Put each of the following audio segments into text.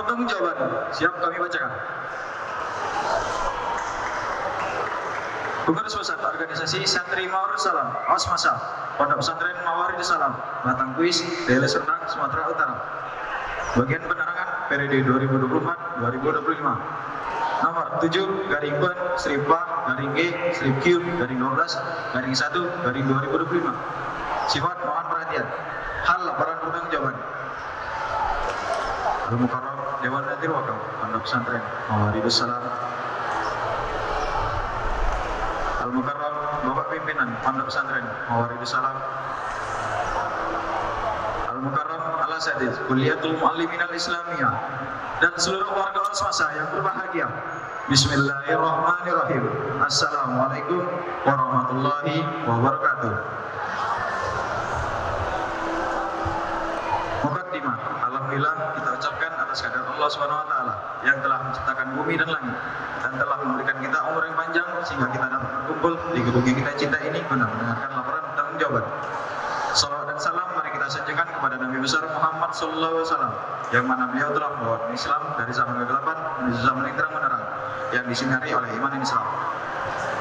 Pertanggungjawaban siap kami bacakan. Pengurus Pusat Organisasi Santri Mawarudus Salam, Osmasa, Pondok Pesantren Mawarudus Salam, Batang Kuis, Deli Serdang, Sumatera Utara. Bagian penerangan periode 2024-2025. Nomor 7 garing pen strip A garing G strip Q garing 12 garing 1 garing 2025. Sifat mohon perhatian. Hal laporan pertanggungjawaban. Al-Mukarram Dewan Nadir Wakaf Pondok Pesantren Mawarudus Salam. Al-Mukarram Bapak Pimpinan Pondok Pesantren Mawarudus Salam. Al-Mukarram Al-Asatiz Kuliatul Muallimin Al-Islamiyah dan seluruh warga Osmasa yang berbahagia. Bismillahirrahmanirrahim. Assalamualaikum warahmatullahi wabarakatuh. Muqaddimah. Alhamdulillah kita ucapkan atas kehadirat Allah Subhanahu wa taala yang telah menciptakan bumi dan langit dan telah memberikan kita umur yang panjang sehingga kita dapat berkumpul di gedung yang kita cinta ini guna mendengarkan laporan pertanggungjawaban. Salawat dan salam mari kita sampaikan kepada Nabi besar Muhammad sallallahu alaihi wasallam yang mana beliau telah membawa Islam dari zaman kegelapan menuju zaman yang terang benderang yang disinari oleh iman dan Islam.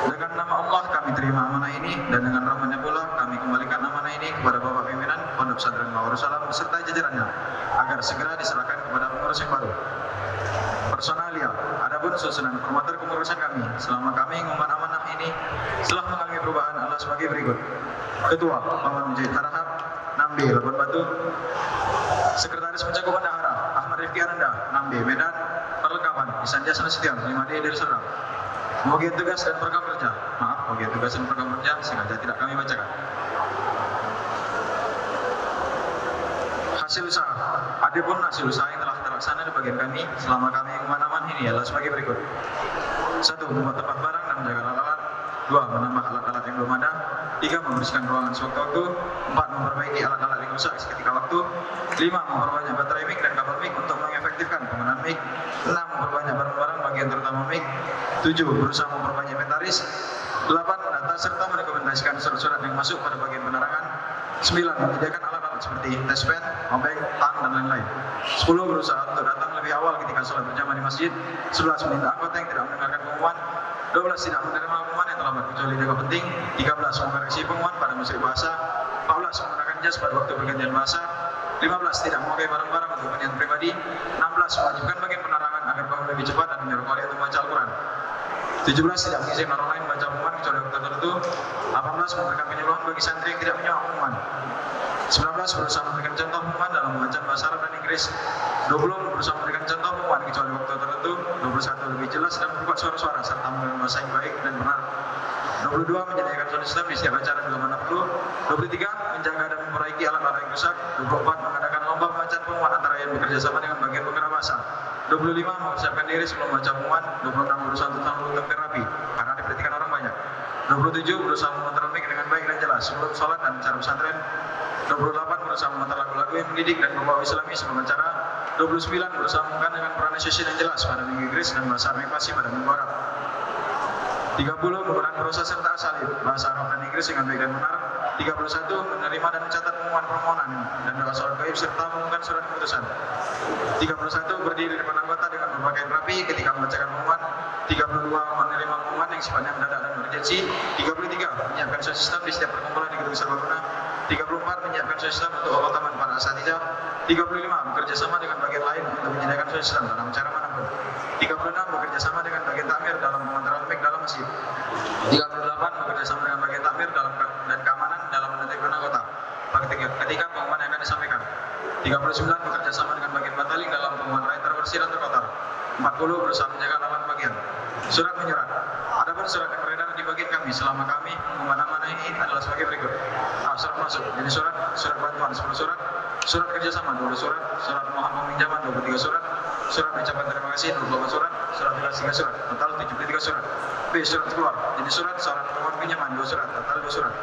Dengan nama Allah kami terima amanah ini dan dengan rahmatnya pula kami kembalikan amanah ini kepada Bapak Pimpinan Pondok Pesantren Mawarudus Salam beserta jajarannya agar segera diserahkan kepada pengurus yang baru. Personalia, adapun susunan formatur kepengurusan kami selama kami mengemban amanah ini setelah mengalami perubahan adalah sebagai berikut. Ketua Paman Mujahid Harahap Nambi Labuan Batu. Sekretaris Pencakupan Dahara Ahmad Rifki Ananda Nambi Medan. Perlengkapan Isan Jasna Setian 5D dari Serdang. Bagian tugas dan program kerja. Maaf, bagian tugas dan program kerja sengaja tidak kami bacakan. Hasil usaha. Adapun hasil usaha yang telah terlaksana di bagian kami selama kami mengamankan ini adalah sebagai berikut. 1. Membuat tempat barang dan menjaga alat-alat. 2. Menambah alat-alat yang belum ada. 3. Membersihkan ruangan sewaktu-waktu. 4. Memperbaiki alat-alat yang rusak seketika waktu. 5. Memperbanyak baterai mic dan kabel mic untuk mengefektifkan penggunaan mic. 6. Memperbanyak barang-barang bagian terutama mic. 7. Berusaha memperbanyak inventaris. 8. Mendata serta mendokumentasikan surat-surat yang masuk pada bagian penerangan. 9. Menyediakan alat-alat seperti test pen, obeng, tang, dan lain-lain. 10. Berusaha untuk datang lebih awal ketika sholat berjamaah di masjid. 11. Meminta anggota yang tidak mendengarkan pengumuman. 12. Tidak menerima pengumuman yang terlambat kecuali dianggap penting. 13. Mengoreksi pengumuman pada musim bahasa. 14. Menggunakan jas pada waktu pergantian bahasa. 15. Tidak memakai barang-barang untuk kepentingan pribadi. 16. Mewajibkan bagian penerangan agar bangun lebih cepat dan menyuruh kalian untuk membaca Al-Quran. 17. Tidak mengizinkan orang lain membaca pengumuman kecuali waktu tertentu. 18. Memberikan penyuluhan bagi santri yang tidak menyimak pengumuman. 19. Berusaha memberikan contoh pengumuman dalam membaca bahasa Arab dan Inggris. 20. Berusaha memberikan contoh pengumuman kecuali waktu tertentu. 21. Lebih jelas dan membuat suara-suara serta menggunakan bahasa yang baik dan benar. 22. Menyediakan sound system di setiap acara bila mana perlu. 23. Menjaga dan memperbaiki alat-alat yang rusak. 24. Mengadakan lomba pembacaan pengumuman antara yang bekerja sama dengan bagian pengguna bahasa. 25. Mempersiapkan diri sebelum membaca pengumuman. 26. Berusaha untuk terapi karena diperhatikan orang banyak. 27. Berusaha mengontrol mic dengan baik dan jelas sebelum sholat dan acara pesantren. 28. Berusaha memutar lagu-lagu yang mendidik dan berbau islami sebelum acara. 29. Berusaha menggunakan dengan pronunciation yang jelas pada minggu Inggris dan bahasa Arab fasih pada minggu Arab. 30. Menggunakan prosa serta asalib bahasa Arab dan Inggris dengan baik dan benar. 31. Menerima dan mencatat pengumuman permohonan dan doa sholat gaib serta mengumumkan surat keputusan. 31. Berdiri di depan anggota dengan berpakaian rapi ketika membacakan pengumuman. 32. Menerima pengumuman yang sifatnya mendadak dan emergensi. 33. Menyiapkan sound system di setiap perkumpulan di gedung serbaguna. 34. Menyiapkan sound system untuk obat-obatan para asatidz. 35. Bekerja sama dengan bagian lain untuk menyediakan sound system dalam cara manapun. 36. Bekerja sama dengan bagian takmir dalam pengontrolan mic dalam masjid. 38. Bekerja sama dengan bagian takmir dalam dan keamanan dalam menertibkan anggota ketika pengumuman yang akan disampaikan. 39. Bekerja sama dengan bagian bataling dalam pengumuman rakyat terbersih dan terkotor. 40. Berusaha menjaga alat bagian. Surat menyurat. Adapun surat yang beredar di bagian kami selama kami mengumumkan amanah ini adalah sebagai berikut. Surat masuk. Jadi surat bantuan 10 surat, surat kerjasama 20 surat, surat mohon peminjaman 23 surat, surat ucapan terima kasih 24 surat, surat tugas 3 surat, total 73 surat. B. Surat keluar. Jadi surat mohon pinjaman 2 surat, total 2 surat.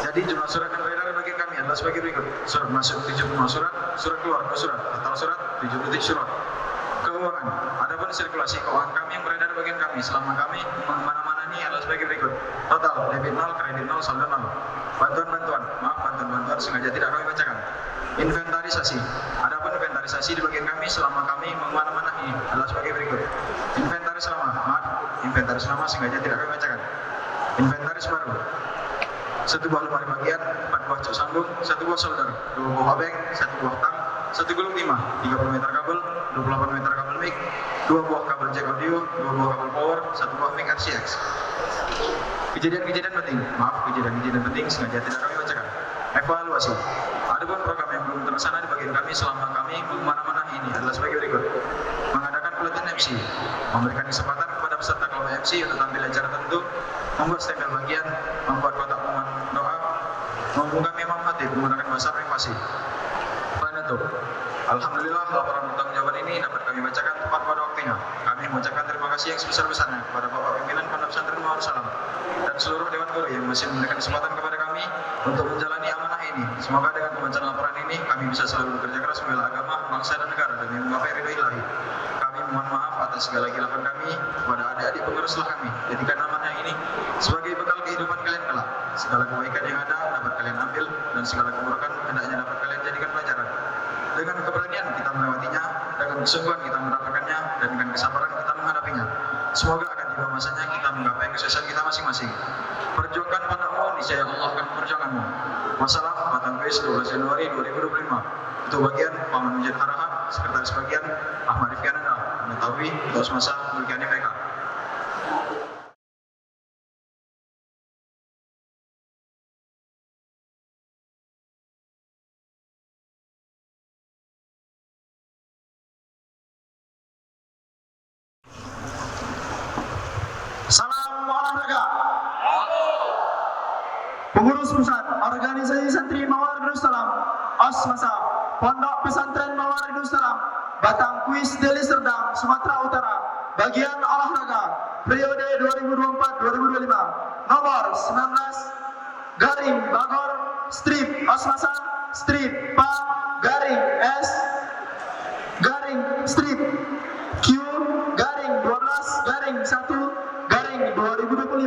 Jadi jumlah surat yang beredar bagi kami adalah sebagai berikut. Surat masuk 75 surat, surat keluar 2 surat, total surat 77 surat. Keuangan. Adapun sirkulasi keuangan kami yang beredar bagian kami selama kami mana-mana ini adalah sebagai berikut. Total debit 0, kredit 0, saldo 0. Bantuan sengaja tidak kami bacakan. Inventarisasi. Adapun inventarisasi inventarisasi di bagian kami selama kami mengamanamanahi adalah sebagai berikut. Inventaris lama sengaja tidak kami bacakan. Inventaris baru: 1 buah lemari bagian, 4 buah cuk sambung, 1 buah solder, 2 buah obeng, 1 buah tang, 1 gulung timah, 30 meter kabel, 28 meter kabel mic, 2 buah kabel jack audio, 2 buah kabel power, 1 buah mic RCX. Kejadian-kejadian penting sengaja tidak kami bacakan. Evaluasi: adapun program yang belum terlaksana di bagian kami selama kami mengamanamanahi ini adalah sebagai berikut. Mengadakan pelatihan MC, memberikan kesempatan kepada peserta kelompok MC untuk tampil acara tertentu, membuat stempel bagian, membuat kotak pengumuman doa, menghubungkan imam khatib menggunakan bahasa privasi. Penutup: alhamdulillah, laporan pertanggungjawaban ini dapat kami bacakan tepat pada waktunya. Kami mengucapkan terima kasih yang sebesar-besarnya kepada Bapak Pimpinan Pondok Pesantren Mawar Salam dan seluruh Dewan Guru yang masih memberikan kesempatan kepada kami untuk menjalani amanah ini. Semoga dengan pembacaan laporan ini kami bisa selalu bekerja keras membela agama, bangsa dan negara demi menggapai ridho ilahi. Kami mohon maaf atas segala khilafan kami kepada adik-adik penguruslah kami. Jadikan amanah ini sebagai bekal kehidupan kalian kelak. Segala kebaikan yang ada dapat kalian ambil dan segala keburukan hendaknya dapat kalian jadikan pelajaran. Dengan keberanian kita melewatinya, dengan kesungguhan kita mendapatkannya, dan dengan kesabaran kita menghadapinya. Semoga akan tiba masanya kita menggapai kesuksesan kita masing-masing. Perjuangkan padamu, niscaya Allah akan perjuanganmu. Wassalam, Batang Kuis 12 Januari 2025. Ketua Bagian Paman Mujen Haraha, Sekretaris Bagian Ahmad Rifki Ananda, mengetahui Ketua Semasa Mulkian PK. Salam olahraga. Pengurus Pusat Organisasi Santri Mawar Darussalam, Osmasa Pondok Pesantren Mawar Darussalam, Batang Kuis Deli Serdang, Sumatera Utara, bagian olahraga periode 2024-2025, nomor 19 garing Bagor strip Osmasa strip Pa garing S garing strip Q garing 12 garing 1 garing 2025.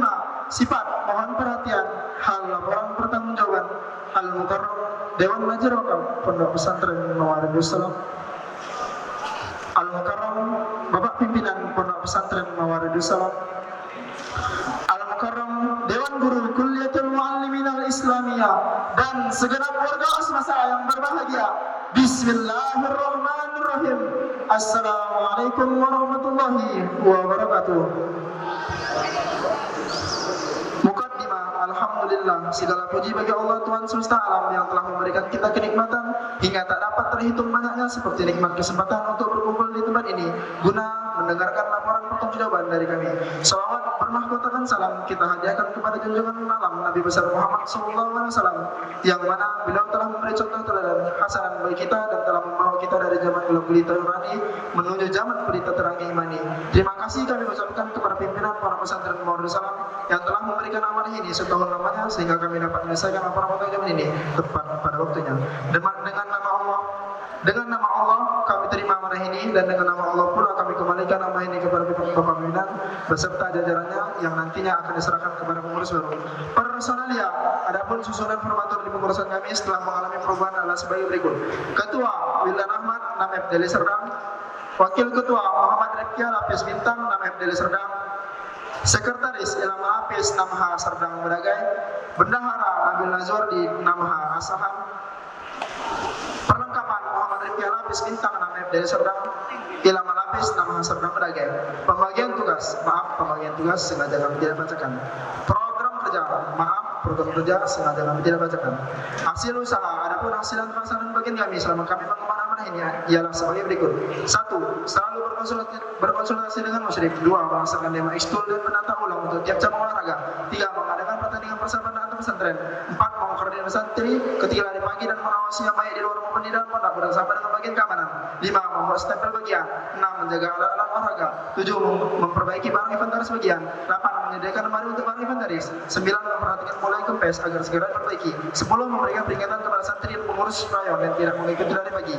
Sifat mohon perhatian. Hal laporan pertanggungjawaban Al-Mukarram Dewan Majeroka Pondok Pesantren Mawar Darussalam. Al-Mukarram Bapak Pimpinan Pondok Pesantren Mawar Darussalam. Al-Mukarram Dewan Guru Kulliyatul Muallimin Al-Islamiyah dan segenap warga Osmasa yang berbahagia. Bismillahirrahmanirrahim. Assalamualaikum warahmatullahi wabarakatuh. Mukaddimah, alhamdulillah, segala puji bagi Allah Tuhan semesta alam yang telah memberikan kita kenikmatan hingga tak dapat terhitung banyaknya, seperti nikmat kesempatan untuk berkumpul di tempat ini guna mendengarkan laporan pertanggungjawaban dari kami. Salawat bermahkotakan salam kita hadiahkan kepada junjungan alam Nabi besar Muhammad SAW, yang mana beliau telah memberi contoh teladan hasanah bagi kita dan telah membawa kita dari zaman gelap gulita nurani menuju zaman pelita terangnya imani. Terima kasih kami ucapkan kepada pimpinan para pesantren Mawar Darussalam yang telah memberikan amanah ini setahun lamanya sehingga kami dapat menyelesaikan laporan pertanggungjawaban ini tepat pada waktunya. Dengan nama Allah kami terima amanah ini, dan dengan nama Allah pula kami kembalikan amanah ini kepada Bapak Pimpinan beserta jajarannya yang nantinya akan diserahkan kepada pengurus baru. Personalia, adapun susunan formatur di pengurusan kami setelah mengalami perubahan adalah sebagai berikut. Ketua Wildan Ahmad, 6 F Deli Serdang. Wakil Ketua Muhammad Rifki Lapis Bintang, 6 F Deli Serdang. Sekretaris Ilham Lapis, 6H Serdang Bedagai. Bendahara Nabil Nazor di 6H Asahan. Perlengkapan Muhammad Rifki Lapis Bintang, 6 F Deli Serdang. Ilham Lapis, 6H Serdang Bedagai. Pembagian tugas sengaja kami tidak bacakan. Program kerja sengaja kami tidak bacakan. Hasil usaha, adapun hasil pelaksanaan bagian kami selama kami mengemban amanah ini ialah sebagai berikut. 1. Selalu berkonsultasi dengan musyrif. 2. Melaksanakan dema ekstul dan menata ulang untuk tiap cabang olahraga. 3. Mengadakan pertandingan persahabatan antar pesantren. 4. Mengkoordinasi santri ketika di pagi dan mengawasi yang baik di luar maupun di dalam pondok bersama dengan bagian keamanan. 5. Membuat stempel bagian. 6. Menjaga alat-alat olahraga. 7. Memperbaiki barang inventaris bagian. 8. Menyediakan lemari untuk barang inventaris. 9. Memperhatikan mulai kempes agar segera diperbaiki. 10. Memberikan peringatan kepada santri dan pengurus rayon yang tidak mengikuti dari pagi.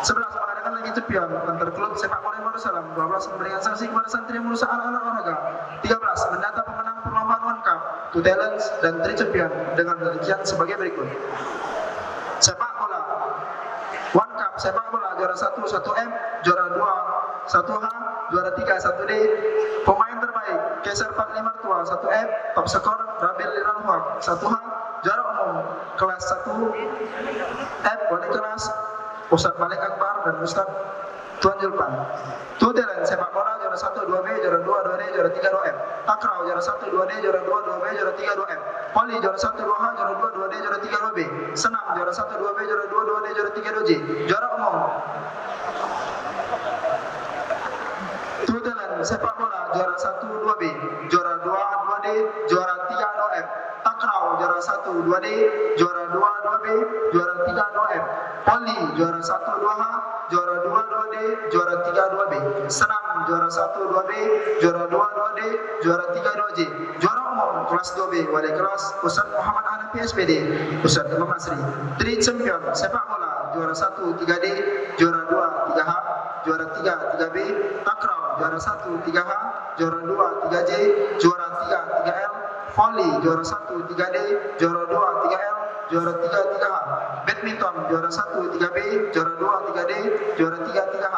11. Mengadakan lagi cepion antar klub sepak bola Mawar Darussalam. 12. Memberikan sanksi kepada santri yang merusak alat-alat olahraga. 13. Mendata pemenang perlombaan One Cup, Two Talents, dan Tri Champion dengan rincian sebagai berikut. Sepak bola One Cup sepak bola juara 1 1M, juara 2 1H, juara 3 1D. Pemain terbaik Keser Patli Martua 1F, top skor Rabil Liranhuak 1H, juara umum kelas 1F wali kelas Ustadz Malik Akbar dan Ustadz Tuan Julpan. Tutelan sepak bola juara 1 2B, juara 2 2D, juara 3 2F. Takraw juara 1 2D, juara 2 2B, juara 3 2F. Voli juara 1 2H, juara 2 2D, juara 3 2B. Senam juara 1 2B, juara 2 2D, juara 3 2J. Juara umum. Tutelan sepak bola juara 1 2B, juara 2 2D, juara 3 2F. Takraw juara 1 2D, juara 2 2B, juara 3 2F. Voli juara 1 2H, juara 2 2D, juara 3 2B. Senam juara 1 2B, juara 2 2D, juara 3 2J. Juara umum kelas 2B wali kelas Ustadz Muhammad Hanafi SPD, Ustadz Imam Asri. Tri champion sepak bola juara 1 3D, juara 2 3H, juara 3 3B. Takraw juara 1 3H, juara 2 3J, juara 3 3L. Voli juara 1 3D, juara 2 3L, juara 3 3H. Badminton juara 1 3B, juara 2 3D, juara 3 3H.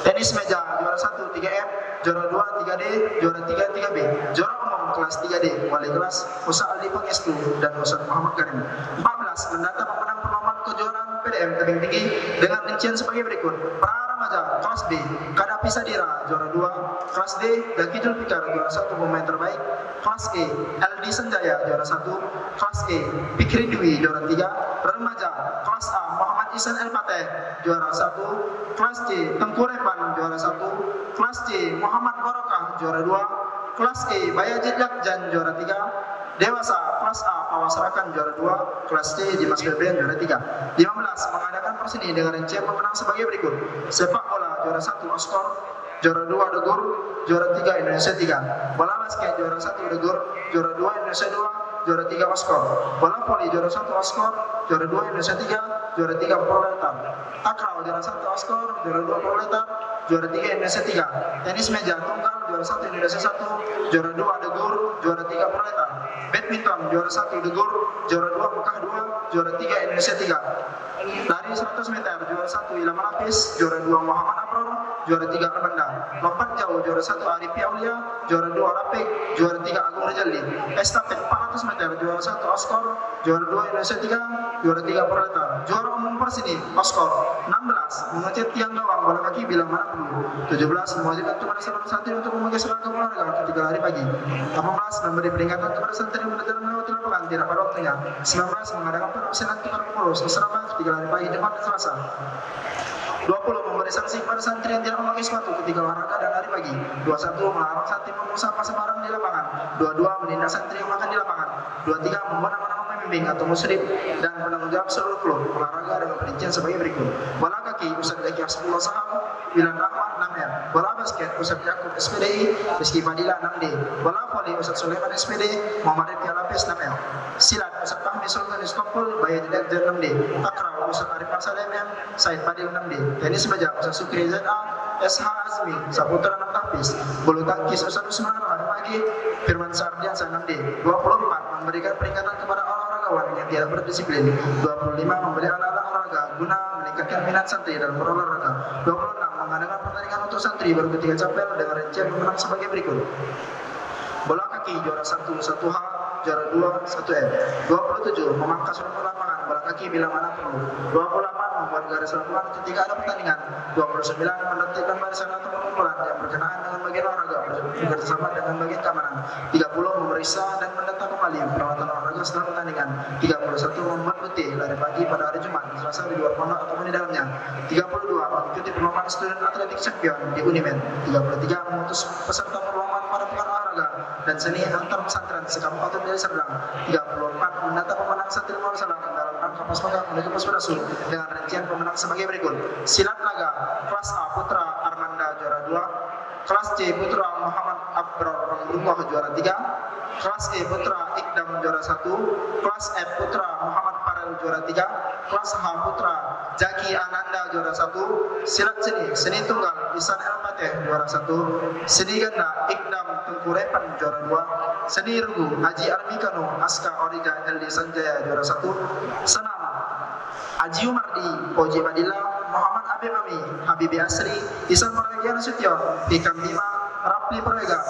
Tenis meja juara 1 3F, juara 2 3D, juara 3 3B. Juara umum kelas 3D wali kelas Ustadz Ali Pangestu dan Ustadz Muhammad Karim. 14 mendata pemenang perlombaan kejuaraan PDM tebing tinggi dengan rincian sebagai berikut. Remaja kelas B Kadapi Sadira juara 2, kelas D Daki Julfikar juara 1 pemain terbaik, kelas E LD Sanjaya juara 1, kelas E Fikri Dwi juara 3, remaja kelas A Muhammad Ihsan El Fateh juara 1, kelas C Tengku Repan juara 1, kelas C Muhammad Barokah juara 2, kelas E Bayajid Yakjan juara 3, dewasa kelas A Awas Rakan juara 2, kelas C Dimas Febrian juara 3. 15 mengadakan persini dengan rincian pemenang sebagai berikut. Sepak bola juara 1 Oskor, juara 2 Degur, juara 3 Indonesia 3. Bola basket juara 1 Degur, juara 2 Indonesia 2, juara 3 Oskor. Bola voli juara 1 Oskor, juara 2 Indonesia 3, juara 3 Proletar. Takraw juara 1 Oskor, juara 2 Proletar, juara 3 Indonesia 3. Tenis meja tunggal juara 1 Indonesia 1, juara 2 Degur, juara 3 Proletar. Badminton juara 1 Degur, juara 2 Mekah 2, juara 3 Indonesia 3. Lari 100 meter juara 1 Ilham Hafiz, juara 2 Muhammad Abror, juara 3 Armanda. Lompat jauh juara 1 Arif Aulia, juara 2 Rapik, juara 3 Agung Rejaldi. Estafet 400 meter juara 1 Oskor, juara 2 Indonesia 3, juara 3 Proletar. Juara umum persini Oskor. 16 mengecet tiang gawang bola kaki bila mana perlu. 17 mewajibkan kepada seluruh santri untuk memakai seragam olahraga ketika lari pagi. 18 memberi peringatan kepada santri yang berjalan melewati lapangan tidak pada waktunya. 19 mengadakan persiapan kepada pengurus asrama ketika lari pagi Jumat dan Selasa. 20 memberi sanksi kepada santri yang tidak memakai sepatu ketika olahraga dan lari pagi. 21 melarang santri membuang sampah sembarang di lapangan. 22 menindak santri yang makan di lapangan. 23 membuat nama-nama pembimbing atau musyrif dan penanggung jawab seluruh klub olahraga dengan perincian sebagai berikut. Bola kaki Ustadz Zaki Hasbullah Saham, Wilan Rahman 6M. Bola basket Ustadz Yakub SPDI, Rizky Fadila 6D. Bola voli Ustadz Sulaiman SPD, Muhammad Rifki Alapes 6M. Silat Ustadz Fahmi Sultan Iskopul, Bayat Jakjar 6D. Takraw Ustadz Arif Hasan MM, Said Fadil 6D. Tenis meja Ustadz Sukri ZA, SH Azmi, Saputra 6 Tapis. Bulu tangkis Ustadz Usman Rahim Agi, Firman Sardian 6D. 24 memberikan peringatan kepada olahragawan yang tidak berdisiplin. 25 memberi alat-alat olahraga guna meningkatkan minat santri dalam berolahraga. 26 mengadakan pertandingan untuk santri baru ketiga capel dengan rincian pemenang sebagai berikut. Bola kaki juara 1 1H, juara 2 1M. 27 memangkas rumput lapangan bola kaki bila mana perlu. 28 membuat garis lapangan ketika ada pertandingan. 29 menertibkan barisan atau pengumpulan yang berkenaan dengan bagian olahraga bekerjasama dengan bagian keamanan. 30 memeriksa dan mendata kembali peralatan olahraga setelah pertandingan. 31 membuat putih lari pagi pada hari Jumat, Selasa di luar pondok ataupun di dalamnya. 32 mengikuti perlombaan student atletik champion di Unimed. 33 memutus peserta perlombaan pada pekan olahraga dan seni antar pesantren sekabupaten Deli Serdang. 34 mendata pemenang santri Muhammad Salam dalam rangka Paspaga menuju Paspedasu dengan rincian pemenang sebagai berikut. Silat laga kelas A Putra Armanda juara 2, kelas C Putra Muhammad Abror Rambrullah juara 3, kelas E Putra Ikdam juara 1, kelas F Putra Muhammad Farel juara 3, kelas H Putra Jaki Ananda juara 1, silat seni tunggal Ihsan El Fateh juara 1, seni ganda Ikdam Tengku Repan juara 2, seni regu Haji Armi Kano Aska Orija LD Sanjaya juara 1, senam Haji Umardi Oji Badila Muhammad Habib Ami, Habibi Asri, Isan Pragian Nasution, Hikam Bima, Rapli Praga,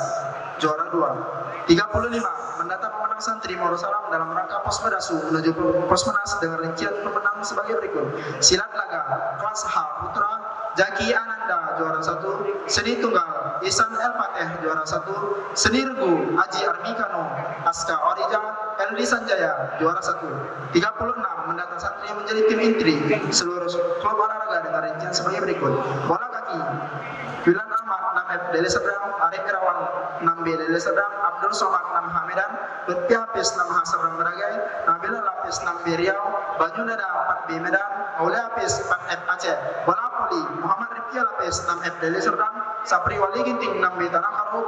juara 2. 35 mendata pemenang santri Monosalam dalam rangka pos Badasu menuju pos Menas dengan rincian pemenang sebagai berikut. Silat laga kelas H putra Jaki Ananda juara 1, seni tunggal Isan El Fateh juara 1, seni regu Haji Armikano, Aska Orija, Eldi Sanjaya juara 1. 36 mendata santri yang menjadi tim intri seluruh klub olahraga dengan rincian sebagai berikut. Bola kaki Wilan Ahmad 6F Deli Serdang, Arif Irawan 6B Deli Serdang, Abdul Somad 6H Medan, Lutfi Hafiz 6H Serdang Beragai, Nabila Lapis 6B Riau, Baju Dada 4B Medan, Aulia Hafiz 4F Aceh. Bola voli Muhammad Rifki Lapis 6F Deli Serdang, Sapri Wali Ginting 6B Tanah Karo,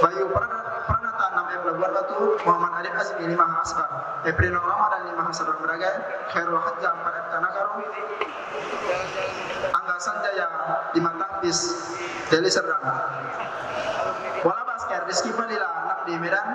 Bayu Pranata 6F Labuan Batu, Muhammad Arif Azmi 5H Asbar, Eprino Ramadan 5H Serdang Beragai, Khairul Hajjah 4F Tanah Karo, Angga Sanjaya 5 Tahbis Deli Serdang. Bola basket Rizky Fadila 6D Medan,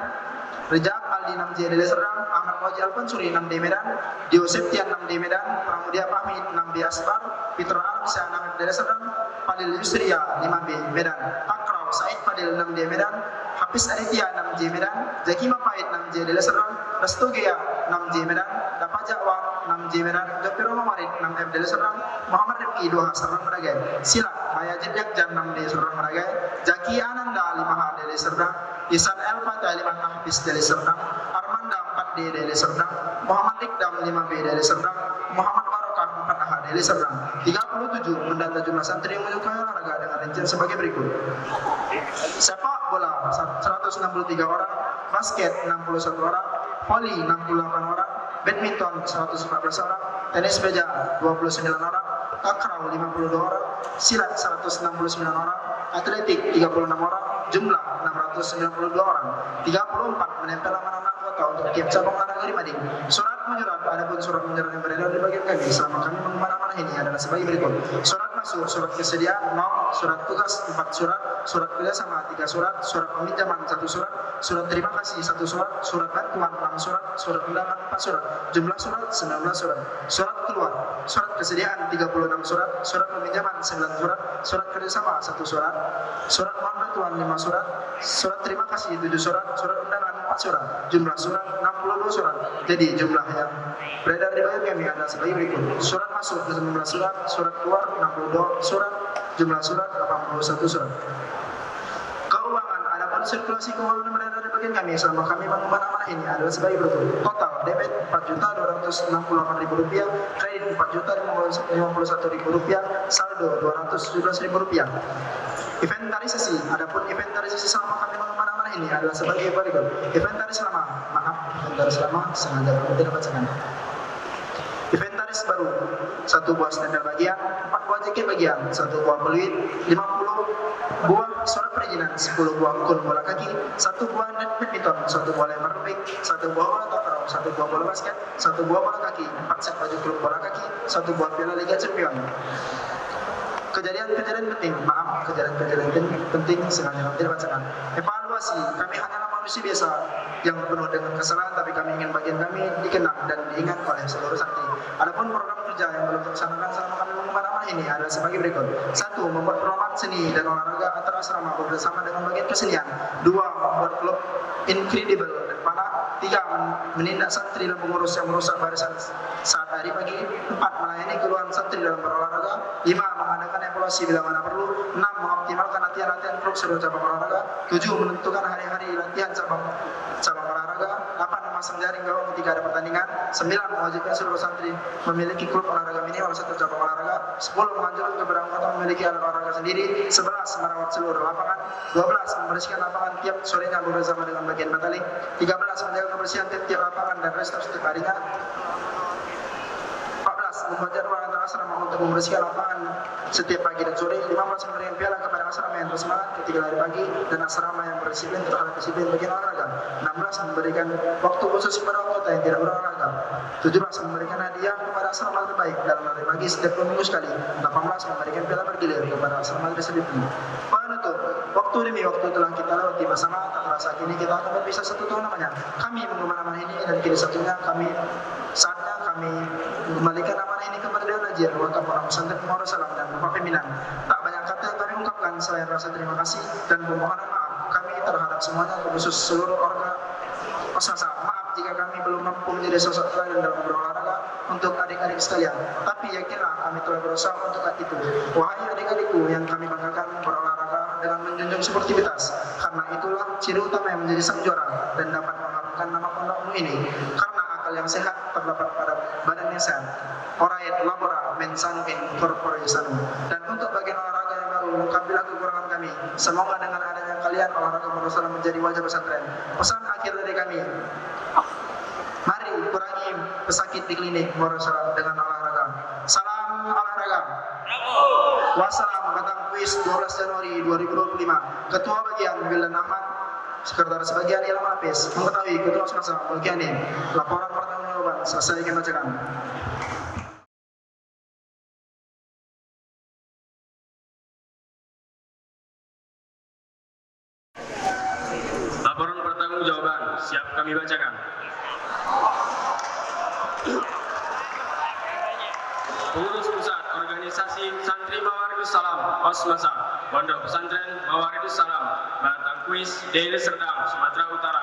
Rejak Aldi 6J Deli Serdang, Ahmad Wajir Alpansuri 6D Medan, Dio Septian 6D Medan, Pramudia Pamit 6B Asbar, Fitra Alamsyah 6F Deli Serdang, Fadil Yusria 5B Medan, Takraw Said Fadil 6D Medan, Hafiz Aditya 6J Medan, Zaki Mapait 6J Deli Serdang, Restu Gea 6J Medan, Dapat Jakwar 6J Medan, Jopiro Mamarit 6F Deli Serdang, Muhammad Rifki 2H Serdang Beragai, Silat Bayajid Yakjan 6D Serdang Beragai, Jaki Ananda 5H Deli Serdang, Isan El Fatah 5 Tahbis Deli Serdang, Armanda 4D Deli Serdang, Muhammad Ikdam 5B Deli Serdang, Muhammad Barokah 4H Deli Serdang. 37 mendata jumlah santri yang menyukai olahraga dengan rincian sebagai berikut. Sepak bola 163 orang, basket 61 orang, voli 68 orang, badminton 114 orang, tenis meja 29 orang, takraw 52 orang, silat 169 orang, atletik 36 orang, jumlah 692 orang. 34 menempel nama-nama anggota untuk tiap cabang olahraga di Mading. Surat menyurat, adapun surat menyurat yang beredar di bagian kami selama kami mengembang amanah ini adalah sebagai berikut. Surat masuk, surat kesediaan 0, surat tugas 4 surat, surat kerjasama 3 surat, surat peminjaman 1 surat, surat terima kasih 1 surat, surat bantuan 6 surat, surat undangan 4 surat, jumlah surat 19 surat, surat keluar, surat kesediaan 36 surat, surat peminjaman 9 surat, surat kerjasama 1 surat, surat mohon bantuan 5 surat, surat terima kasih 7 surat, surat undangan 4 surat, jumlah surat 62 surat. Jadi jumlah yang beredar di bagian kami adalah sebagai berikut. Surat masuk 19 surat, surat keluar 62 surat, jumlah surat 81 surat. Keuangan, adapun sirkulasi keuangan yang beredar di bagian kami selama kami mengembang amanah ini adalah sebagai berikut. Total debit Rp4.268.000, kredit Rp4.051.000, saldo Rp217.000. Inventarisasi, adapun inventarisasi selama kami mengembang amanah ini adalah sebagai berikut. Inventaris lama sengaja kami tidak bacakan. Inventaris baru 1 buah sendal bagian, 4 buah jaket bagian, 1 buah peluit, 50 buah surat perizinan, 10 buah kun bola kaki, 1 buah net badminton, 1 buah lempar rubik, 1 buah bola takraw, 1 buah bola basket, 1 buah bola kaki, 4 set baju klub bola kaki, 1 buah piala Liga Champion. Kejadian-kejadian penting sengaja kami tidak bacakan. Evaluasi, kami hanyalah manusia biasa yang penuh dengan kesalahan, tapi kami ingin bagian kami dikenang dan diingat oleh seluruh santri. Adapun program kerja yang belum terlaksanakan selama kami mengembang amanah ini adalah sebagai berikut. 1. Membuat program seni dan olahraga antar asrama bersama dengan bagian kesenian. 2. Membuat klub incredible dan panah. 3. Menindak santri dan pengurus yang merusak barisan saat hari pagi. 4. Melayani keluhan santri dalam berolahraga. 5. Mengadakan evaluasi bila mana perlu. 6. Mengoptimalkan latihan-latihan klub seluruh cabang olahraga. 7. Menentukan hari-hari latihan cabang olahraga. 8. Memasang jaring gawang ketika ada pertandingan. 9. Mewajibkan seluruh santri memiliki klub olahraga minimal 1 cabang olahraga. 10. Menganjurkan kepada anggota memiliki alat olahraga sendiri. 11. Merawat seluruh lapangan. 12. Membersihkan lapangan tiap sorenya bersama dengan bagian batali. 13. Menjaga kebersihan tiap lapangan dan restart setiap harinya. 14. Membuat jadwal antar asrama untuk membersihkan lapangan setiap pagi dan sore. 15. Memberikan piala kepada asrama yang bersemangat ketika lari pagi dan asrama yang berdisiplin terhadap disiplin bagian olahraga. 16. Memberikan waktu khusus kepada anggota yang tidak berolahraga. 17. Memberikan hadiah kepada asrama terbaik dalam lari pagi setiap 2 minggu sekali. 18. Memberikan piala bergilir kepada asrama disiplin. Penutup, waktu demi waktu telah kita lewati bersama, tak terasa kini kita akan berpisah 1 tahun lamanya. Kami mengembang amanah ini dan kini saatnya kami kami mengembalikan amanah ini kepada Dewan Najir Wakaf Pondok Pesantren Muara Salam dan Bapak Pimpinan. Tak banyak kata yang kami ungkapkan selain rasa terima kasih dan permohonan maaf kami terhadap semuanya, khusus seluruh organ Osmasa. Maaf jika kami belum mampu menjadi sosok teladan dalam berolahraga untuk adik-adik sekalian. Tapi yakinlah kami telah berusaha untuk itu. Wahai adik-adikku yang kami banggakan berolahraga dengan menjunjung sportivitas. Karena itulah ciri utama yang menjadi sang juara dan dapat mengharumkan nama pondokmu ini. Karena akal yang sehat terdapat pada badan yang sehat. Orayat labora mensanu in corpore sanu. Dan untuk bagian olahraga yang baru, lengkapilah kekurangan kami. Semoga dengan adanya kalian olahraga Muara menjadi wajah pesantren. Pesan akhir dari kami, mari kurangi pesakit di klinik Muara dengan olahraga. Salam olahraga. Wassalam. Batang kuis 12 Januari 2025. Ketua bagian Wildan Ahmad, Sekretaris Bagian Ilham Hafiz, mengetahui Ketua Osmasa Mulkiani. Laporan pertanggungjawaban selesai kami bacakan. Laporan pertanggungjawaban siap kami bacakan. Pengurus Pusat Organisasi Santri Mawaridus Salam Osmasa Pondok Pesantren Mawaridus Salam Batang Kuis Deli Serdang Sumatera Utara.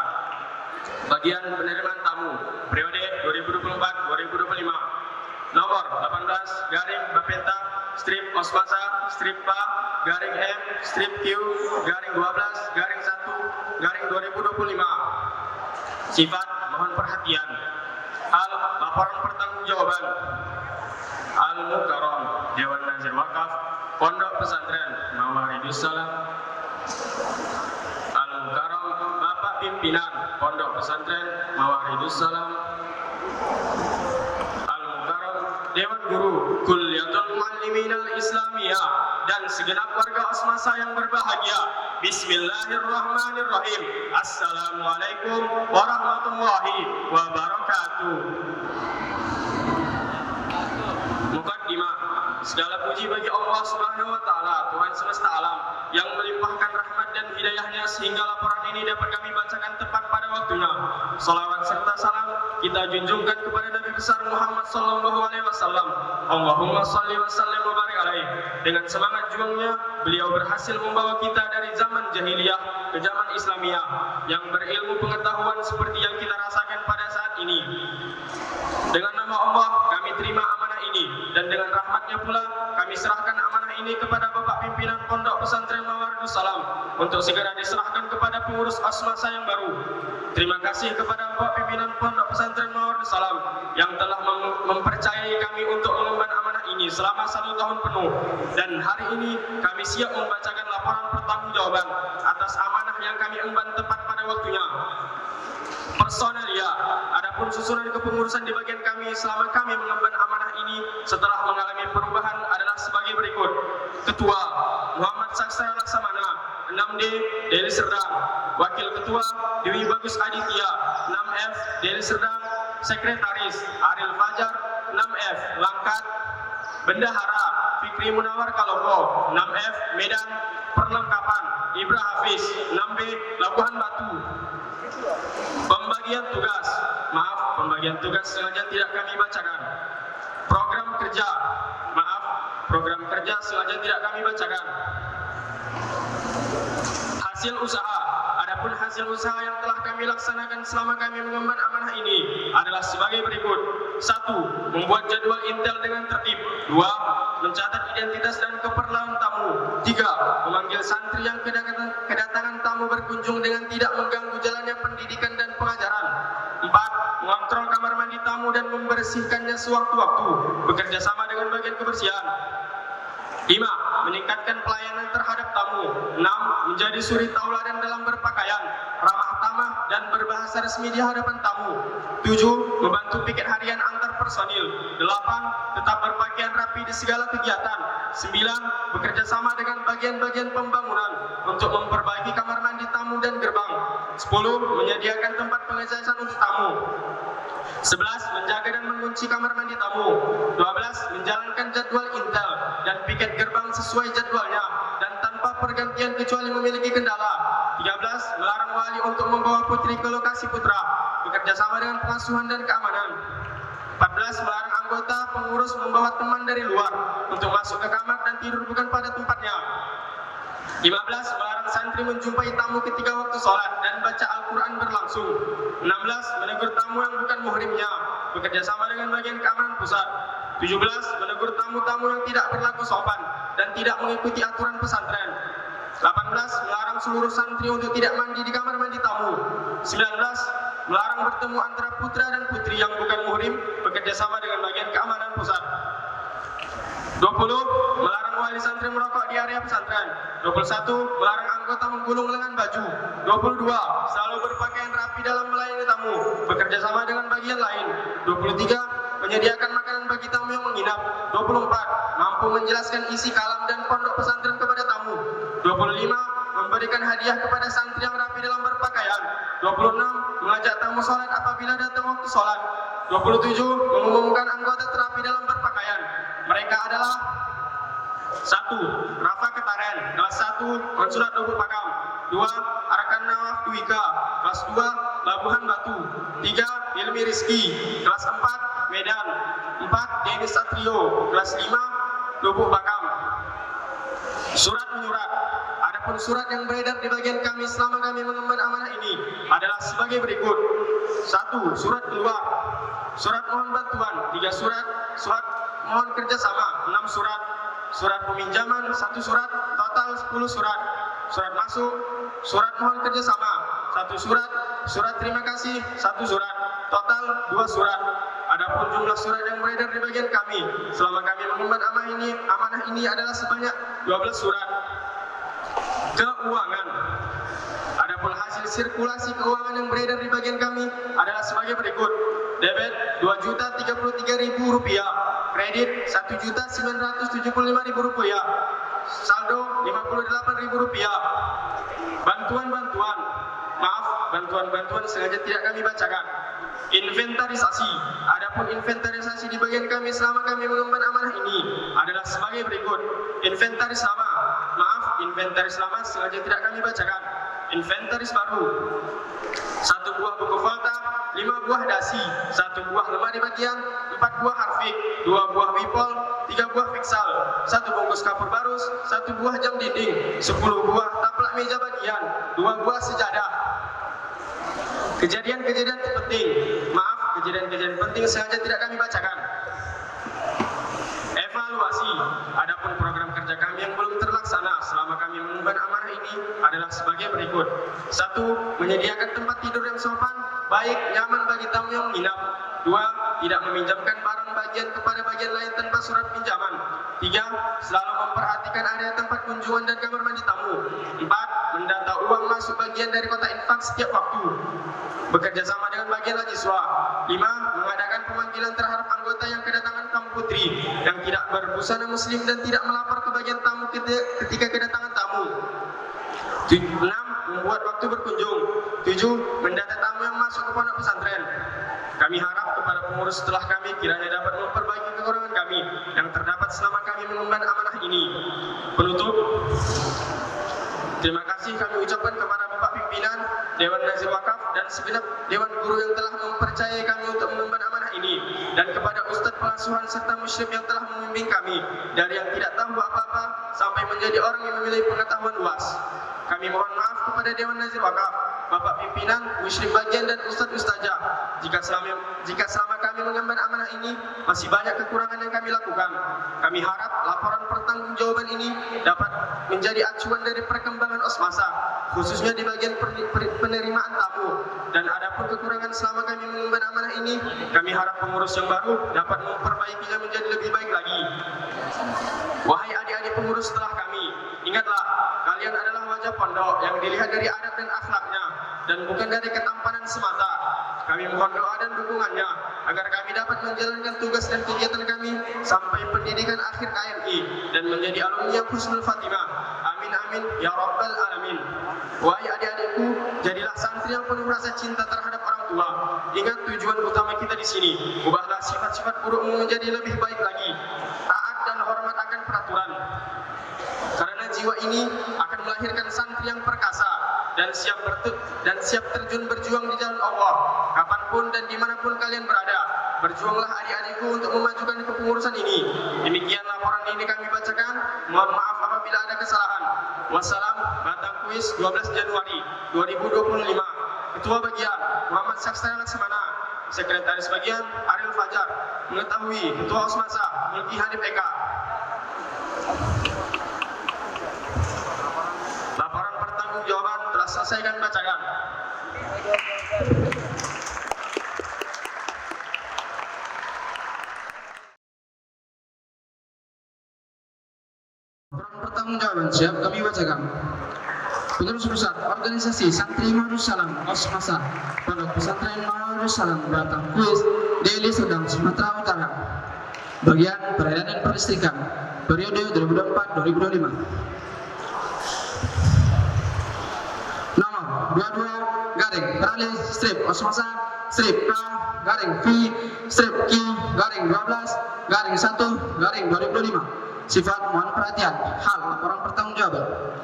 Bagian penerimaan tamu periode 2024-2025 nomor 18 garing Bapenta strip Osmasa strip PA garing M strip Q garing 12 garing 1 garing 2025. Sifat mohon perhatian. Hal laporan pertanggungjawaban Al-Mukarram Dewan Nazir Wakaf Pondok Pesantren Mawaridus Salam. Al-Mukarram Bapak Pimpinan Pondok Pesantren Mawaridus Salam. Al-Mukarram Dewan Guru Kulliyatul Muallimin Al-Islamiyah dan segenap warga Osmasa yang berbahagia. Bismillahirrahmanirrahim. Assalamualaikum warahmatullahi wabarakatuh. Mukaddimah. Segala puji bagi Allah Subhanahu wa taala, Tuhan semesta alam yang melimpahkan rahmat dan hidayahnya sehingga laporan ini dapat kami bacakan tepat pada waktunya. Salawat serta salam kita junjungkan kepada Nabi besar Muhammad sallallahu alaihi wasallam. Allahumma shalli wa sallim wa barik alaihi. Dengan semangat juangnya, beliau berhasil membawa kita dari zaman jahiliyah ke zaman Islamiyah yang berilmu pengetahuan seperti yang kita rasakan pada saat ini. Dengan nama Allah kami terima amanah ini dan dengan rahmatnya pula kami serahkan amanah ini kepada Bapak Pimpinan Pondok Pesantren Mawaridus Salam untuk segera diserahkan kepada pengurus Osmasa yang baru. Terima kasih kepada Bapak Pimpinan Pondok Pesantren Mawaridus Salam yang telah mempercayai kami untuk mengemban amanah ini selama 1 tahun penuh, dan hari ini kami siap membacakan laporan pertanggungjawaban atas amanah yang kami emban tepat pada waktunya. Personalia, adapun susunan kepengurusan di bagian kami selama kami mengemban amanah ini setelah mengalami perubahan adalah sebagai berikut. Ketua Muhammad Saksara Laksamana 6D Deli Serdang. Wakil Ketua Dewi Bagus Aditya 6F Deli Serdang. Sekretaris Aril Fajar 6F Langkat. Bendahara Fikri Munawar Kalopo 6F Medan. Perlengkapan Ibra Hafiz 6B Labuhan Batu. Pembagian tugas sengaja tidak kami bacakan. Program kerja sengaja tidak kami bacakan. Hasil usaha. Adapun hasil usaha yang telah kami laksanakan selama kami mengemban amanah ini adalah sebagai berikut. 1. Membuat jadwal intel dengan tertib. 2. Mencatat identitas dan keperluan tamu. 3. Memanggil santri yang kedatangan tamu berkunjung dengan tidak mengganggu jalannya pendidikan dan pengajaran. 4. Mengontrol kamar mandi tamu dan membersihkannya sewaktu-waktu, bekerja sama dengan bagian kebersihan. 5. Meningkatkan pelayanan terhadap tamu. 6. Menjadi suri tauladan dalam berpakaian, ramah tamah dan berbahasa resmi di hadapan tamu. 7. Membantu piket harian antar personil. 8. Tetap berpakaian rapi di segala kegiatan. 9. Bekerja sama dengan bagian-bagian pembangunan untuk memperbaiki kamar mandi tamu dan gerbang. 10. Menyediakan tempat pengecasan untuk tamu. 11. Menjaga dan mengunci kamar mandi tamu. 12. Menjalankan jadwal intel dan piket gerbang sesuai jadwalnya dan tanpa pergantian kecuali memiliki kendala. 13. Melarang wali untuk membawa putri ke lokasi putra, bekerja sama dengan pengasuhan dan keamanan. 14. Melarang anggota pengurus membawa teman dari luar untuk masuk ke kamar dan tidur bukan pada tempatnya. 15. Melarang santri menjumpai tamu ketika waktu sholat dan baca Al-Quran berlangsung. 16. Menegur tamu yang bukan muhrimnya, bekerja sama dengan bagian keamanan pusat. 17. Menegur tamu-tamu yang tidak berlaku sopan dan tidak mengikuti aturan pesantren. 18. Melarang seluruh santri untuk tidak mandi di kamar mandi tamu. 19. Melarang bertemu antara putra dan putri yang bukan muhrim, bekerja sama dengan bagian keamanan pusat. 20. Melarang wali santri merokok di area pesantren. 21. Melarang anggota menggulung lengan baju. 22. Selalu berpakaian rapi dalam melayani tamu, bekerja sama dengan bagian lain. 23. Menyediakan makanan bagi tamu yang menginap. 24. Mampu menjelaskan isi kalam dan pondok pesantren kepada tamu. 25. Memberikan hadiah kepada santri yang rapi dalam berpakaian. 26. Mengajak tamu sholat apabila datang waktu sholat. 27. Mengumumkan anggota terapi dalam berpakaian. Mereka adalah 1. Rafa Ketaren, kelas 1, Konsulat Lubuk Pakam. 2. Arkan Nawaf Duika, kelas 2, Labuhan Batu. 3. Hilmi Rizki, kelas 4, Medan. 4. Denis Satrio, kelas 5, Lubuk Pakam. Surat menyurat. Adapun surat yang beredar di bagian kami selama kami mengemban amanah ini adalah sebagai berikut. 1. Surat keluar. Surat mohon bantuan 3 surat. Surat mohon kerjasama 6 surat. Surat peminjaman 1 surat. Total 10 surat. Surat masuk. Surat mohon kerjasama 1 surat. Surat terima kasih 1 surat. Total 2 surat. Adapun jumlah surat yang beredar di bagian kami selama kami mengemban amanah ini adalah sebanyak 12 surat. Keuangan. Adapun hasil sirkulasi keuangan yang beredar di bagian kami adalah sebagai berikut. Debit Rp2.033.000, kredit Rp1.975.000, saldo Rp58.000. Bantuan sengaja tidak kami bacakan. Inventarisasi. Adapun inventarisasi di bagian kami selama kami mengemban amanah ini adalah sebagai berikut. Inventaris lama sengaja tidak kami bacakan. Inventaris baru. 1 buah buku volta, 5 buah dasi, 1 buah lemari bagian, 4 buah harfik, 2 buah wipol, 3 buah fiksal, 1 bungkus kapur barus, 1 buah jam dinding, 10 buah taplak meja bagian, 2 buah sejadah. Kejadian-kejadian penting sengaja tidak kami bacakan. Evaluasi. Adapun program kerja kami yang belum terlaksana selama kami mengemban amanah ini adalah sebagai berikut. 1. Menyediakan tempat tidur yang sopan, baik, nyaman bagi tamu yang menginap. 2. Tidak meminjamkan barang bagian kepada bagian lain tanpa surat pinjaman. 3. Selalu memperhatikan area tempat kunjungan dan kamar mandi tamu. 4. Mendata uang masuk bagian dari kotak infak setiap waktu. Bekerja sama dengan bagian siswa. 5. Mengadakan pemanggilan terhadap anggota yang kedatangan tamu putri yang tidak berbusana muslim dan tidak melapor ke bagian tamu ketika kedatangan tamu. 6. Membuat waktu berkunjung. 7. Mendata tamu yang masuk ke pondok pesantren. Kami harap kepada pengurus setelah kami kiranya dapat memperbaiki kekurangan kami yang terdapat selama kami mengemban amanah ini. Penutup. Terima kasih kami ucapkan kepada Bapak Pimpinan Dewan Nazir Wakaf dan segenap Dewan Guru yang telah mempercayai kami untuk mengemban amanah ini, dan kepada Ustadz pengasuhan serta musyrik yang telah membimbing kami dari yang tidak tahu apa-apa sampai menjadi orang yang memiliki pengetahuan luas. Kami mohon maaf kepada Dewan Nazir Wakaf, Bapak Pimpinan, musyrik bagian dan Ustadz Ustazah jika selama kami mengemban amanah ini masih banyak kekurangan yang kami lakukan. Kami harap laporan pertanggungjawaban ini dapat menjadi acuan dari perkembangan Osmasa, khususnya di bagian penerimaan tamu. Dan adapun kekurangan selama kami mengemban amanah ini, kami harap pengurus yang baru dapat memperbaikinya menjadi lebih baik lagi. Wahai adik-adik pengurus setelah kami, ingatlah, kalian adalah wajah pondok yang dilihat dari adab dan akhlaknya dan bukan dari ketampanan semata. Kami mohon doa dan dukungannya agar kami dapat menjalankan tugas dan kegiatan kami sampai pendidikan akhir KMI dan menjadi alumni yang husnul khatimah. Amin amin ya rabbal alamin. Wahai adik-adikku, jadilah santri yang penuh rasa cinta terhadap orang tua. Ingat tujuan utama kita di sini. Ubahlah sifat-sifat burukmu menjadi lebih baik lagi. Taat dan hormat akan peraturan. Karena jiwa ini akan melahirkan santri yang perkasa dan siap terjun berjuang di jalan Allah kapanpun dan dimanapun kalian berada. berjuanglah adik-adikku untuk memajukan kepengurusan ini. Demikian laporan ini kami bacakan. Mohon maaf apabila ada kesalahan. Wassalam. Batang Kuis 12 Januari 2025. Ketua Bagian Muhammad Saksaya Laksamana. Sekretaris Bagian Ariel Fajar. Mengetahui Ketua Osmasa Mulki Hanif Eka. Laporan pertanggungjawaban telah selesai kami bacakan. Laporan pertanggungjawaban siap kami bacakan. Pengurus Pusat Organisasi Santri Darussalam Osmasa Pondok Pesantren Darussalam Batang Kuis Deli Serdang Sumatera Utara. Bagian Perairan dan Perlistrikan periode 2024-2025. Nomor 22 garing Perali strip Osmasa strip K garing V strip Q garing 12 garing 1 garing 2025. Sifat mohon perhatian. Hal laporan pertanggungjawaban.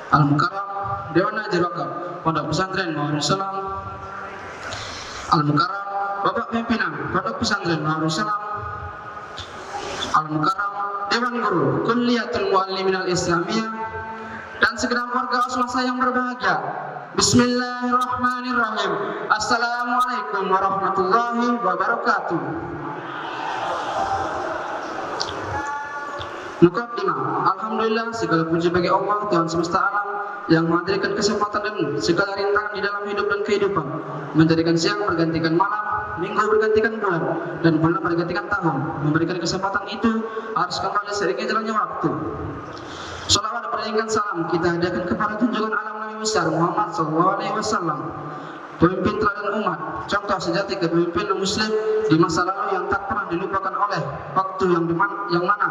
Al-Mukarram Dewan Najir Wakaf Pondok Pesantren Darussalam. Al-Mukarram Bapak Pimpinan Pondok Pesantren Darussalam. Al-Mukarram Dewan Guru Kulliyatul Muallimin Al-Islamiyah dan segenap warga Osmasa yang berbahagia. Bismillahirrahmanirrahim. Assalamualaikum warahmatullahi wabarakatuh. Muqaddimah. Alhamdulillah, segala puji bagi Allah Tuhan semesta alam yang menghadirkan kesempatan dan segala rintangan di dalam hidup dan kehidupan, menjadikan siang bergantikan malam, minggu bergantikan bulan, dan bulan bergantikan tahun, memberikan kesempatan itu harus kembali seiringnya jalannya waktu. Salawat beriringan salam kita hadiahkan kepada junjungan alam Nabi besar Muhammad SAW, pemimpin teladan umat, contoh sejati kepemimpinan Muslim di masa lalu yang tak pernah dilupakan oleh waktu yang mana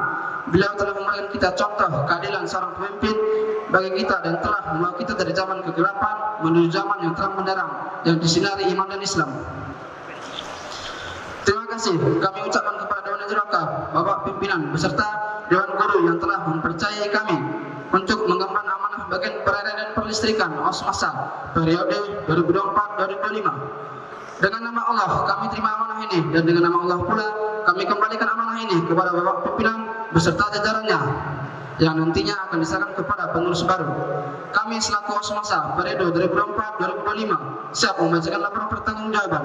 beliau telah memberikan kita contoh keadilan seorang pemimpin bagi kita dan telah membawa kita dari zaman kegelapan menuju zaman yang terang benderang yang disinari iman dan Islam. Terima kasih kami ucapkan kepada Dewan Najir Wakaf, Bapak Pimpinan beserta Dewan Guru yang telah mempercayai kami untuk mengemban amanah bagian perairan dan perlistrikan Osmasa periode 2024-2025. Dengan nama Allah kami terima amanah ini dan dengan nama Allah pula kami kembalikan amanah ini kepada Bapak Pimpinan beserta jajarannya yang nantinya akan diserahkan kepada pengurus baru. Kami selaku Osmasa periode 2024-2025 siap membacakan laporan pertanggungjawaban.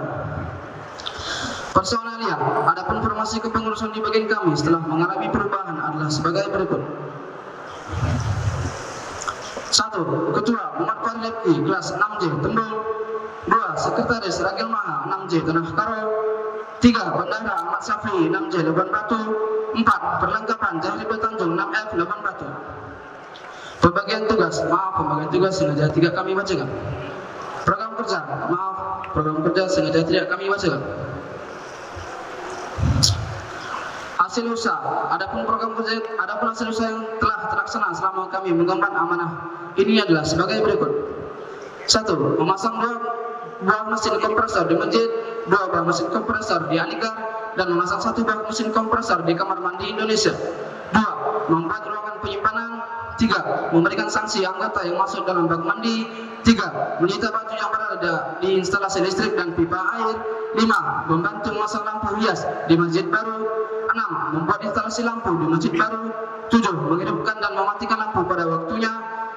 Personalia, adapun formasi kepengurusan di bagian kami setelah mengalami perubahan adalah sebagai berikut. 1. Ketua Muhammad Fadil Lipki, kelas 6J Tembung. 2. Sekretaris Ragil Maha 6J Tanah Karo. 3. Bendahara Ahmad Syafi'i 6J Labuan Batu. 4. Perlengkapan Jahri Batanjung 6F Labuan Batu. Pembagian tugas, pembagian tugas sengaja tidak kami bacakan. Program kerja, program kerja sengaja tidak kami bacakan. Hasil usaha, adapun program kerja, adapun hasil usaha yang telah terlaksana selama kami mengemban amanah ini adalah sebagai berikut. 1. Memasang 2 buah mesin kompresor di masjid, 2 buah mesin kompresor di Anikar, dan memasang 1 buah mesin kompresor di kamar mandi Indonesia. 2. Membuat ruangan penyimpanan. 3. Memberikan sanksi anggota yang masuk dalam bak mandi. 3. Menyita batu yang berada di instalasi listrik dan pipa air. 5. Membantu memasang lampu hias di masjid baru. 6. Membuat instalasi lampu di masjid baru. 7. Menghidupkan dan mematikan lampu pada waktunya.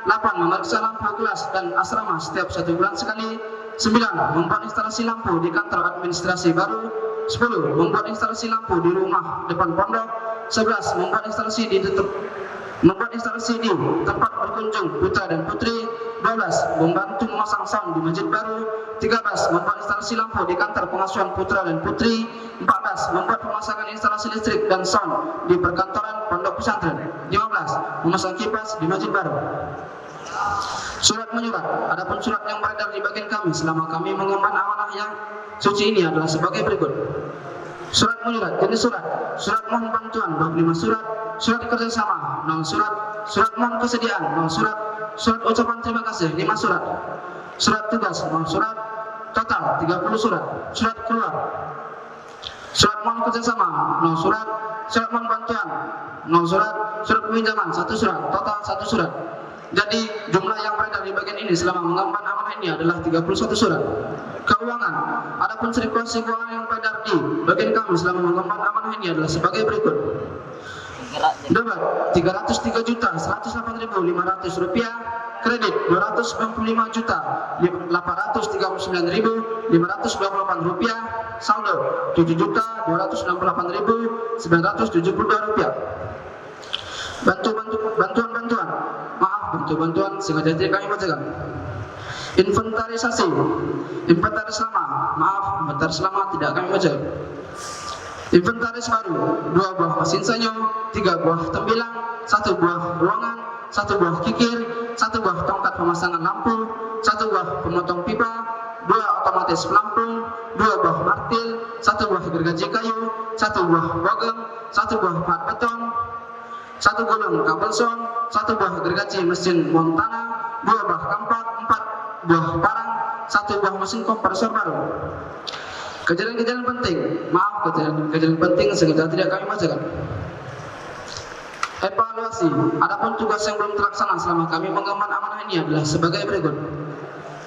8. Memeriksa lampu kelas dan asrama setiap 1 bulan sekali. 9. Membuat instalasi lampu di kantor administrasi baru. 10. Membuat instalasi lampu di rumah depan pondok. 11. Membuat instalasi di tempat berkunjung putra dan putri. 12. Membantu memasang sound di masjid baru. 13. Membuat instalasi lampu di kantor pengasuhan putra dan putri. 14. Membuat pemasangan instalasi listrik dan sound di perkantoran pondok pesantren. 15. Memasang kipas di masjid baru. Surat menyurat, adapun surat yang beredar di bagian kami selama kami mengemban amanah yang suci ini adalah sebagai berikut. Surat menyurat, jenis surat mohon bantuan 25 surat kerjasama 0 surat mohon kesediaan 0 surat ucapan terima kasih 5 surat tugas 0 surat, total 30 surat keluar, surat mohon kerjasama 0 surat mohon bantuan 0 surat pinjaman 1 surat, total 1 surat, Jadi jumlah yang beredar di bagian ini selama mengemban amanah ini adalah 31 surat. Keuangan. Adapun sirkulasi keuangan yang beredar di bagian kami selama mengemban amanah ini adalah sebagai berikut. Debat 303.108.500 rupiah, kredit 295.839.528 rupiah, saldo 7.268.972 rupiah. Bantuan-bantuan, bantuan sengaja tidak kami bacakan. Inventarisasi, inventaris lama, inventaris lama tidak kami bacakan. Inventaris baru, 2 buah mesin sanyo, 3 buah tembilang, 1 buah ruangan, 1 buah kikir, 1 buah tongkat pemasangan lampu, 1 buah pemotong pipa, 2 otomatis pelampung, 2 buah martil, 1 buah gergaji kayu, 1 buah bogem, 1 buah pahat beton, 1 gulung kabel son, 1 buah gergaji mesin Montana, 2 buah kampak, 4 buah parang, 1 buah mesin kompresor baru. Kejadian-kejadian penting, kejadian penting sengaja tidak kami bacakan. Evaluasi. Adapun tugas yang belum terlaksana selama kami mengemban amanah ini adalah sebagai berikut.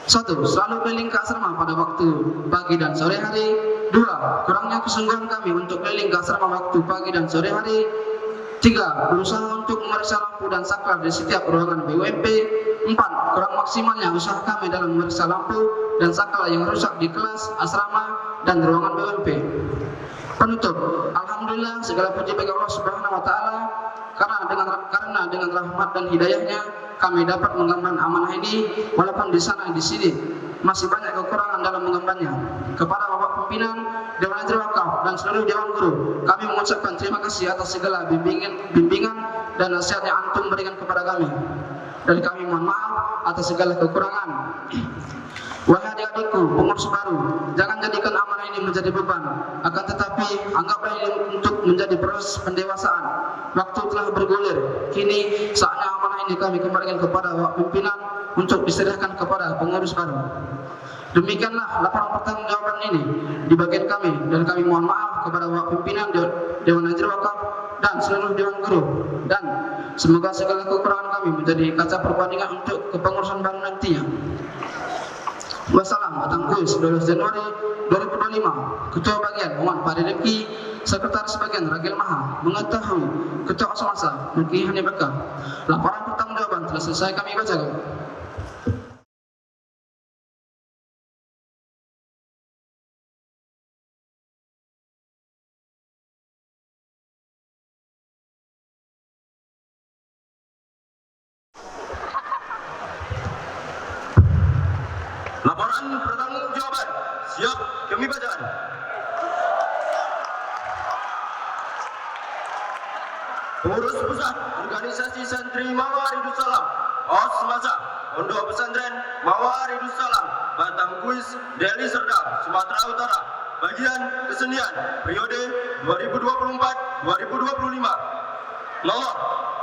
1. Selalu keliling ke asrama pada waktu pagi dan sore hari. 2. Kurangnya kesungguhan kami untuk keliling ke asrama waktu pagi dan sore hari. 3. Berusaha untuk memeriksa lampu dan saklar di setiap ruangan BUMP. 4. Kurang maksimalnya usaha kami dalam memeriksa lampu dan saklar yang rusak di kelas, asrama, dan ruangan BUMP. Penutup. Alhamdulillah segala puji bagi Allah Subhanahu wa taala karena dengan rahmat dan hidayahnya kami dapat mengemban amanah ini, walaupun di sana di sini masih banyak kekurangan dalam mengembannya. Kepada Bapak Pimpinan Dewan Ajri Wakaf dan seluruh Dewan Guru, kami mengucapkan terima kasih atas segala bimbingan dan nasihat yang antum berikan kepada kami. Dan kami mohon maaf atas segala kekurangan. Wahai adik-adikku, pengurus baru, jangan jadikan amanah ini menjadi beban, akan tetapi anggaplah ini untuk menjadi proses pendewasaan. Waktu telah bergulir, kini saatnya amanah ini kami kembalikan kepada Bapak Pimpinan untuk diserahkan kepada pengurus baru. Demikianlah laporan pertanggungjawaban ini di bagian kami, dan kami mohon maaf kepada Bapak Pimpinan Dewan Ajri Wakaf dan seluruh Dewan Guru, dan semoga segala kekurangan kami menjadi kaca perbandingan untuk kepengurusan baru nantinya. Wassalam. Batang Kuis 12 Januari 2025. Ketua Bagian Muhammad Fahri Rifki, Sekretaris Bagian Ragil Maha, mengetahui Ketua Asmasa Mulki Hanifah. Laporan pertanggungjawaban telah selesai kami bacakan. Laporan pertanggungjawaban siap kami bacakan. Pengurus Pusat Organisasi Santri Mawaridus Salam Osmasa Pondok Pesantren Mawaridus Salam Batang Kuis Deli Serdang Sumatera Utara, bagian kesenian periode 2024-2025. Nomor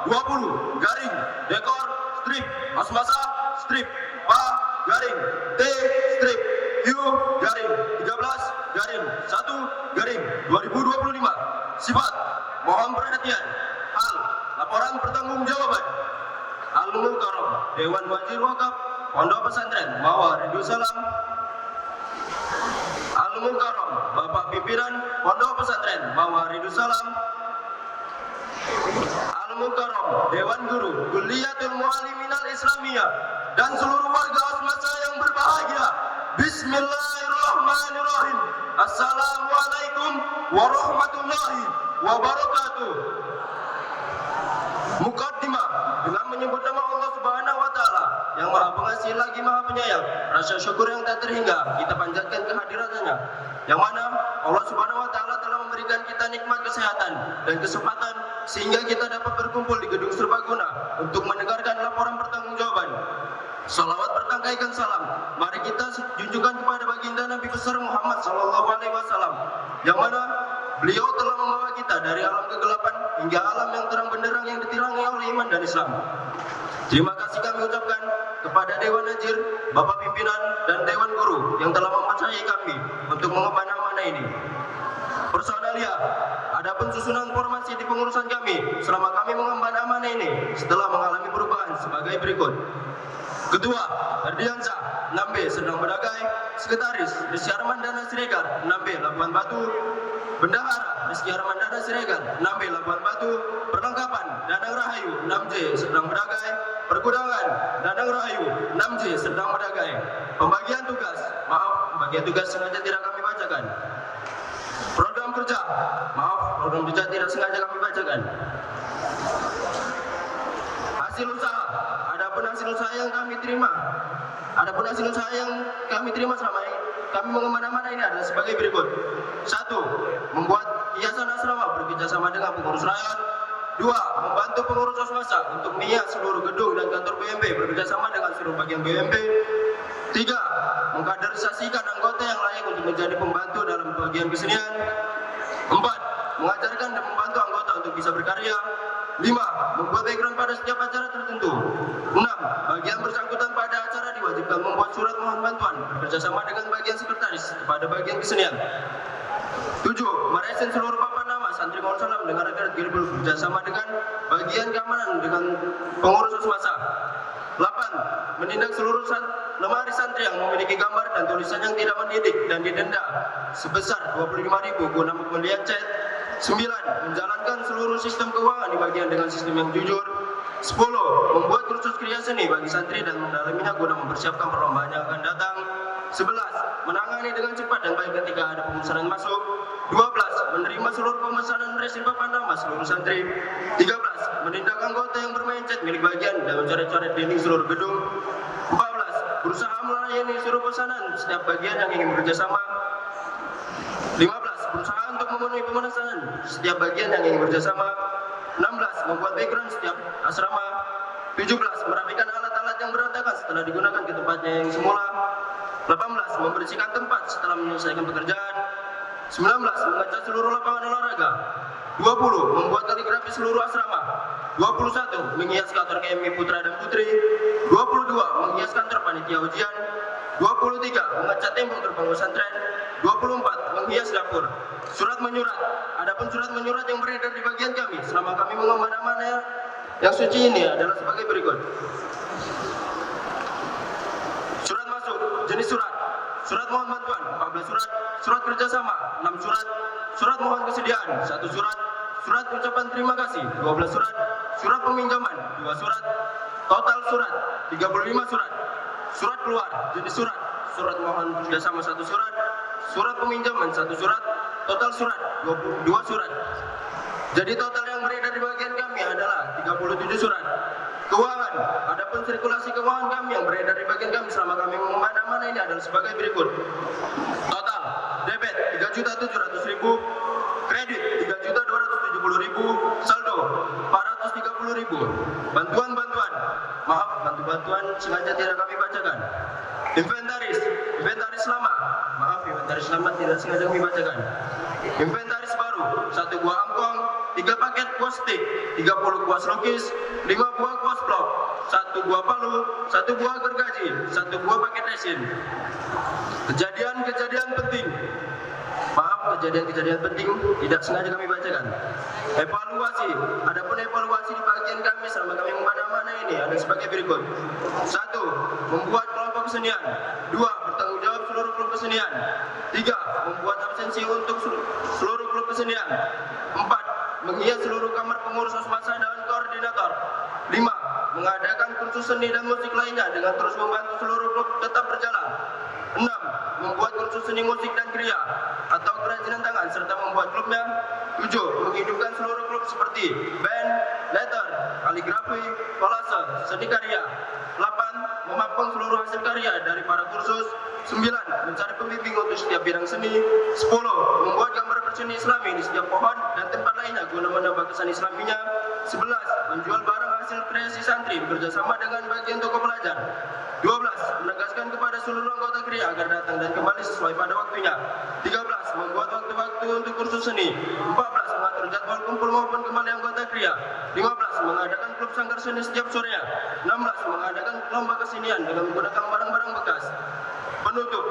20 garing dekor strip Osmasa strip Pa garing T strip Q garing 13 garing 1 garing 2025. Sifat mohon perhatian. Hal laporan pertanggungjawaban. Al-Mukarram Dewan Wajir Wakaf Pondok Pesantren Mawaridus Salam. Al-Mukarram Bapak Pimpinan Pondok Pesantren Mawaridus Salam. Al-Mukarram Dewan Guru Kulliyatul Mualliminal Islamiyah dan seluruh warga Osmasa yang berbahagia. Bismillahirrahmanirrahim. Assalamualaikum warahmatullahi wabarakatuh. Mukaddimah dengan menyebut nama Allah Subhanahu wa taala yang Maha Pengasih lagi Maha Penyayang. Rasa syukur yang tak terhingga kita panjatkan kehadirannya, yang mana Allah Subhanahu wa taala telah memberikan kita nikmat kesehatan dan kesempatan sehingga kita dapat berkumpul di gedung serbaguna untuk mendengarkan laporan pertanggungjawaban. Salawat bertangkaikan salam mari kita junjukkan kepada baginda Nabi besar Muhammad sallallahu alaihi wasallam, yang mana beliau telah membawa kita dari alam kegelapan hingga alam yang terang benderang yang ditirangi oleh iman dan Islam. Terima kasih kami ucapkan kepada Dewan Ajir, Bapak Pimpinan dan Dewan Guru yang telah mempercayai kami untuk mengemban amanah ini. Personalia, adapun susunan formasi di pengurusan kami selama kami mengemban amanah ini setelah mengalami perubahan sebagai sebagai berikut. Ketua Ardiansyah 6B Serdang Bedagai. Sekretaris Rizky Armandana Siregar 6B Labuan Batu. Bendahara Rizky Armandana Siregar 6B Labuan Batu. Perlengkapan Danang Rahayu 6J Serdang Bedagai. Pergudangan Danang Rahayu 6J Serdang Bedagai. Pembagian tugas, maaf, pembagian tugas sengaja tidak kami bacakan. Program kerja, maaf, program kerja tidak sengaja kami bacakan. Hasil usaha, adapun hasil usaha yang kami terima, selama ini kami mengamanah ini adalah sebagai berikut. 1. Membuat hiasan asrama bekerjasama dengan pengurus rakyat. 2. Membantu pengurus osmasa untuk menghias seluruh gedung dan kantor BMB bekerjasama dengan seluruh bagian BMB. 3. Mengkaderisasikan anggota yang layak untuk menjadi pembantu dalam bagian kesenian. 4. Mengajarkan dan membantu anggota untuk bisa berkarya. 5. Membuat background pada setiap acara tertentu. 6. Bagian bersangkutan pada acara diwajibkan membuat surat mohon bantuan bekerjasama dengan bagian sekretaris kepada bagian kesenian. 7. Meresen seluruh papan nama santri mohon salam dengan rekan Girbul bekerjasama dengan bagian keamanan dengan pengurus osmasa. 8. Menindak seluruh lemari santri yang memiliki gambar dan tulisan yang tidak mendidik dan didenda sebesar 25.000 guna pembelian cat. 9. Menjalankan seluruh sistem keuangan di bagian dengan sistem yang jujur. 10. Membuat kursus kriya seni bagi santri dan mendalaminya guna mempersiapkan perlombaan yang akan datang. 11. Menangani dengan cepat dan baik ketika ada pemesanan masuk. 12. Menerima seluruh pemesanan resin papan nama seluruh santri. 13. Menindak anggota yang bermain cat milik bagian dan mencoret-coret dinding seluruh gedung. 14. Berusaha melayani seluruh pesanan setiap bagian yang ingin bekerjasama. 15. Berusaha untuk memenuhi pemesanan setiap bagian yang ingin bekerjasama. 16. Membuat background setiap asrama. 17. Merapikan alat-alat yang berantakan setelah digunakan ke tempatnya yang semula. 18. Membersihkan tempat setelah menyelesaikan pekerjaan. 19. Mengecat seluruh lapangan olahraga. 20. Membuat kaligrafi seluruh asrama. 21. Menghias kantor KMI Putra dan Putri. 22. Menghias kantor panitia ujian. 23. Mengecat tembok gerbang pesantren. 24. Menghias dapur. Surat menyurat. Adapun surat menyurat yang beredar di bagian kami selama kami mengamanah yang suci ini adalah sebagai berikut. Surat masuk, jenis surat. Surat mohon bantuan 14 surat. Surat kerjasama 6 surat. Surat mohon kesediaan 1 surat. Surat ucapan terima kasih 12 surat. Surat peminjaman 2 surat. Total surat 35 surat. Surat keluar, jenis surat. Surat mohon kerjasama 1 surat. Surat peminjaman 1 surat. Total surat 22 surat. Jadi total yang beredar di bagian kami adalah 37 surat. Keuangan, adapun sirkulasi keuangan kami yang beredar di bagian kami selama kami mengamanah ini adalah sebagai berikut. Total debit 3.700.000, kredit 3.270.000, saldo 430.000. Bantuan-bantuan, maaf, bantuan sengaja tidak kami bacakan. Inventaris lama, maaf, inventaris lama tidak sengaja kami bacakan. Inventaris baru 1 buah angkong, 3 paket kuas stick, 30 kuas lukis, 5 buah kuas blok, 1 buah palu, 1 buah gergaji, 1 buah paket resin. Kejadian-kejadian penting, maaf, kejadian-kejadian penting tidak sengaja kami bacakan. Evaluasi, adapun evaluasi di bagian kami selama kami mengamanah ini ada sebagai berikut. 1. Membuat kelompok kesenian. 2. Bertanggung jawab seluruh klub kesenian. 3. Membuat absensi untuk seluruh klub kesenian. 4. Menghias seluruh kamar pengurus osmasa dan koordinator. 5. Mengadakan kursus seni dan musik lainnya dengan terus membantu seluruh klub tetap berjalan. 6. Membuat kursus seni musik dan kriya atau kerajinan tangan serta membuat klubnya. 7. Menghidupkan seluruh klub seperti band, letter, kaligrafi, kolase, seni karya. 8. Memampung seluruh hasil karya dari para kursus. 9. Mencari pembimbing untuk setiap bidang seni. 10. Membuat gambar berseni Islami di setiap pohon dan tempat lainnya guna menambah kesan Islaminya. 11. Menjual barang hasil kreasi santri bekerjasama dengan bagian toko pelajar. 12. Menegaskan kepada seluruh anggota kriya agar datang dan kembali sesuai pada waktunya. 13. Membuat waktu-waktu untuk kursus seni. 14. Mengatur jadwal kumpul maupun kembali anggota kriya. 15. Mengadakan klub sanggar seni setiap sorenya. 16. Mengadakan lomba kesenian dengan menggunakan barang-barang bekas. Penutup.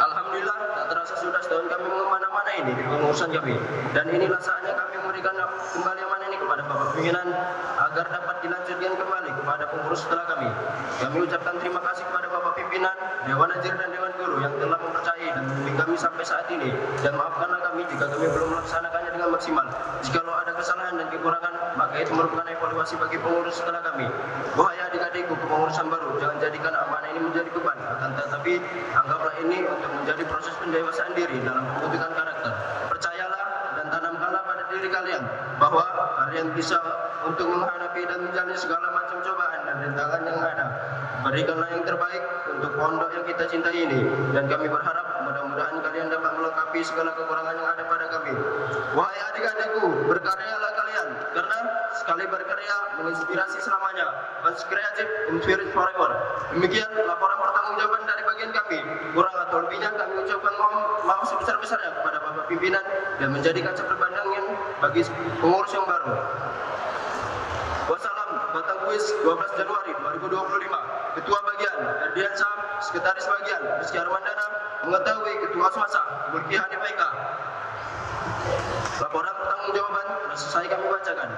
Alhamdulillah, tak terasa sudah setahun kami mengamanah ini di pengurusan kami. Dan inilah saatnya kami memberikan kembali amanah ini kepada Bapak Pimpinan agar dapat dilanjutkan kembali kepada pengurus setelah kami. Kami ucapkan terima kasih kepada Bapak Pimpinan, Dewan Najir dan Dewan Guru yang telah mempercayai dan membimbing kami sampai saat ini, dan maafkanlah kami jika kami belum melaksanakannya dengan maksimal. Jikalau ada kesalahan dan kekurangan, maka itu merupakan evaluasi bagi pengurus setelah kami. Wahai adik-adikku kepengurusan baru, jangan jadikan amanah ini menjadi beban, akan tetapi anggaplah ini untuk menjadi proses pendewasaan diri dalam pembentukan karakter. Percayalah dan tanamkanlah pada diri kalian bahwa kalian bisa untuk menghadapi dan menjalani segala macam cobaan dan rintangan yang ada. Berikanlah yang terbaik untuk pondok yang kita cintai ini, dan kami berharap mudah-mudahan kalian dapat melengkapi segala kekurangan yang ada pada kami. Wahai adik-adikku, berkaryalah kalian, karena sekali berkarya menginspirasi selamanya. Once creative, inspired forever. Demikian laporan pertanggungjawaban dari bagian kami. Kurang atau lebihnya kami ucapkan maaf sebesar-besarnya kepada Bapak Pimpinan dan menjadi kaca perbandingan bagi pengurus yang baru. Wassalam, Batang Kuis 12 Januari 2025. Ketua Bagian, Erdian Sam, Sekretaris Bagian, Rizky Armandana, mengetahui Ketua Swasta, Mulki Hanif Eka. Laporan pertanggungjawaban telah selesai kami bacakan.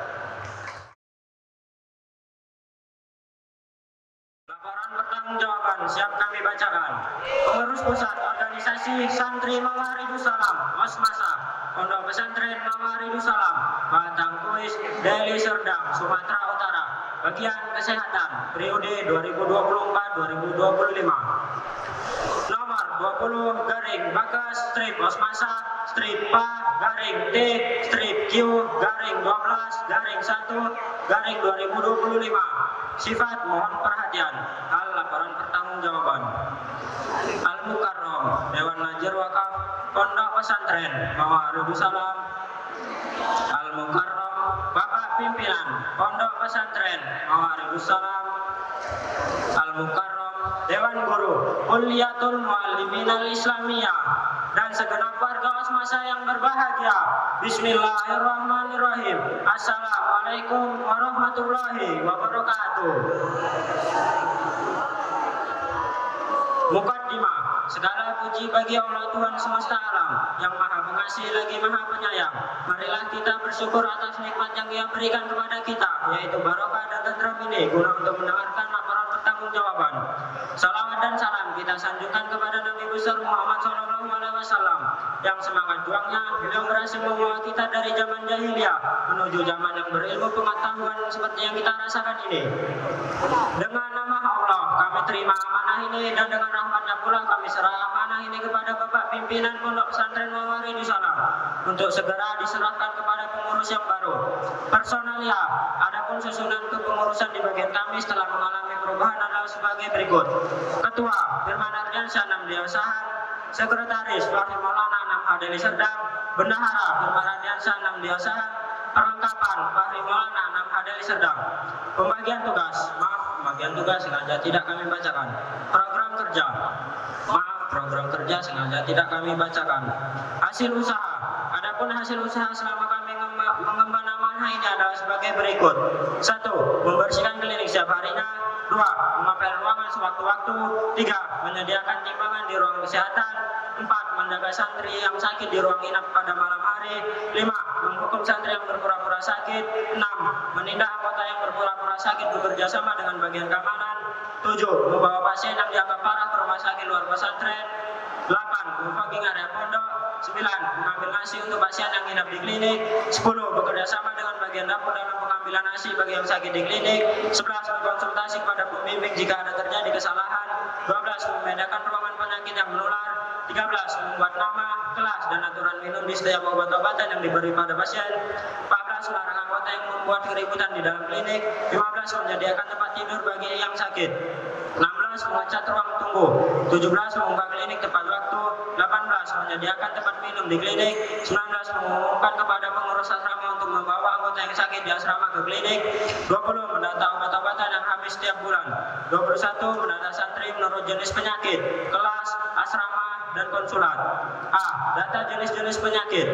Laporan pertanggungjawaban siap kami bacakan. Pengurus Pusat Organisasi Santri Mawaridus Salam, Osmasa, Pondok Pesantren Mawaridus Salam, Batang Kuis, Deli Serdang, Sumatera Utara. Bagian Kesehatan, periode 2024-2025. Nomor 20 garing Bagas strip Osmasa strip PA garing T strip Q garing 12 garing 1 garing 2025. Sifat mohon perhatian. Hal laporan pertanggungjawaban. Al-Mukarram, Dewan Najir Wakaf Pondok Pesantren Mawaridus Salam. Al-Mukarram, Bapak Pimpinan Pondok Pesantren Mawaridus Salam. Al-Mukarram, Dewan Guru Kuliatul Muallimin Al-Islamiyah, dan segenap warga Osmasa yang berbahagia. Bismillahirrahmanirrahim. Assalamualaikum warahmatullahi wabarakatuh. Mukaddimah. Segala puji bagi Allah Tuhan semesta alam yang maha pengasih lagi maha penyayang. Marilah kita bersyukur atas nikmat yang Ia berikan kepada kita, yaitu barokah dan tentram ini, guna untuk mendengarkan laporan pertanggungjawaban. Salawat dan salam kita sanjungkan kepada Nabi besar Muhammad SAW, yang semangat juangnya beliau berhasil membawa kita dari zaman jahiliyah menuju zaman yang berilmu pengetahuan seperti yang kita rasakan ini. Dengan nama Allah kami terima amanah ini, dan dengan rahmatnya pula kami serah amanah ini kepada Bapak Pimpinan Pondok Pesantren Mawaridus Salam untuk segera diserahkan kepada pengurus yang baru. Personalia, adapun susunan kepengurusan di bagian kami setelah mengalami perubahan adalah sebagai berikut. Ketua Firman Ardiansyah Namdia Usahan, Sekretaris Fakir Maulana Namha Deli Serdang, Bendahara Firman Ardiansyah Namdia Usahan, perlengkapan Fakir Maulana Namha Deli Serdang. Pembagian tugas, pembagian tugas sengaja tidak kami bacakan. Program kerja, program kerja sengaja tidak kami bacakan. Hasil usaha, adapun hasil usaha selama kami mengemban amanah ini adalah sebagai berikut. 1. Membersihkan klinik setiap harinya. 2. Mengapel ruangan sewaktu-waktu. 3. Menyediakan timbangan di ruang kesehatan. 4. Menjaga santri yang sakit di ruang inap pada malam hari. 5. Menghukum santri yang berpura-pura sakit. 6. Menindak anggota yang berpura-pura sakit bekerja sama dengan bagian keamanan. 7. Membawa pasien yang dianggap parah ke rumah sakit luar pesantren. 8. Memfogging area pondok. 9. Mengambil nasi untuk pasien yang hinap di klinik. 10. Bekerja sama dengan bagian dapur dalam pengambilan nasi bagi yang sakit di klinik. 11. Berkonsultasi kepada pembimbing jika ada terjadi kesalahan. 12. Membedakan ruangan penyakit yang menular. 13. Membuat nama, kelas, dan aturan minum di setiap obat-obatan yang diberi pada pasien. 14. Melarang anggota yang membuat keributan di dalam klinik. 15. Menyediakan tempat tidur bagi yang sakit. 16. Mengecat ruang tunggu. 17. Membuka klinik tepat waktu. 18. Menyediakan tempat minum di klinik. 19. Mengumumkan kepada pengurus asrama untuk membawa anggota yang sakit di asrama ke klinik. 20. Mendata obat-obatan yang habis setiap bulan. 21. Mendata santri menurut jenis penyakit, kelas, asrama, dan konsulat. A. Data jenis-jenis penyakit.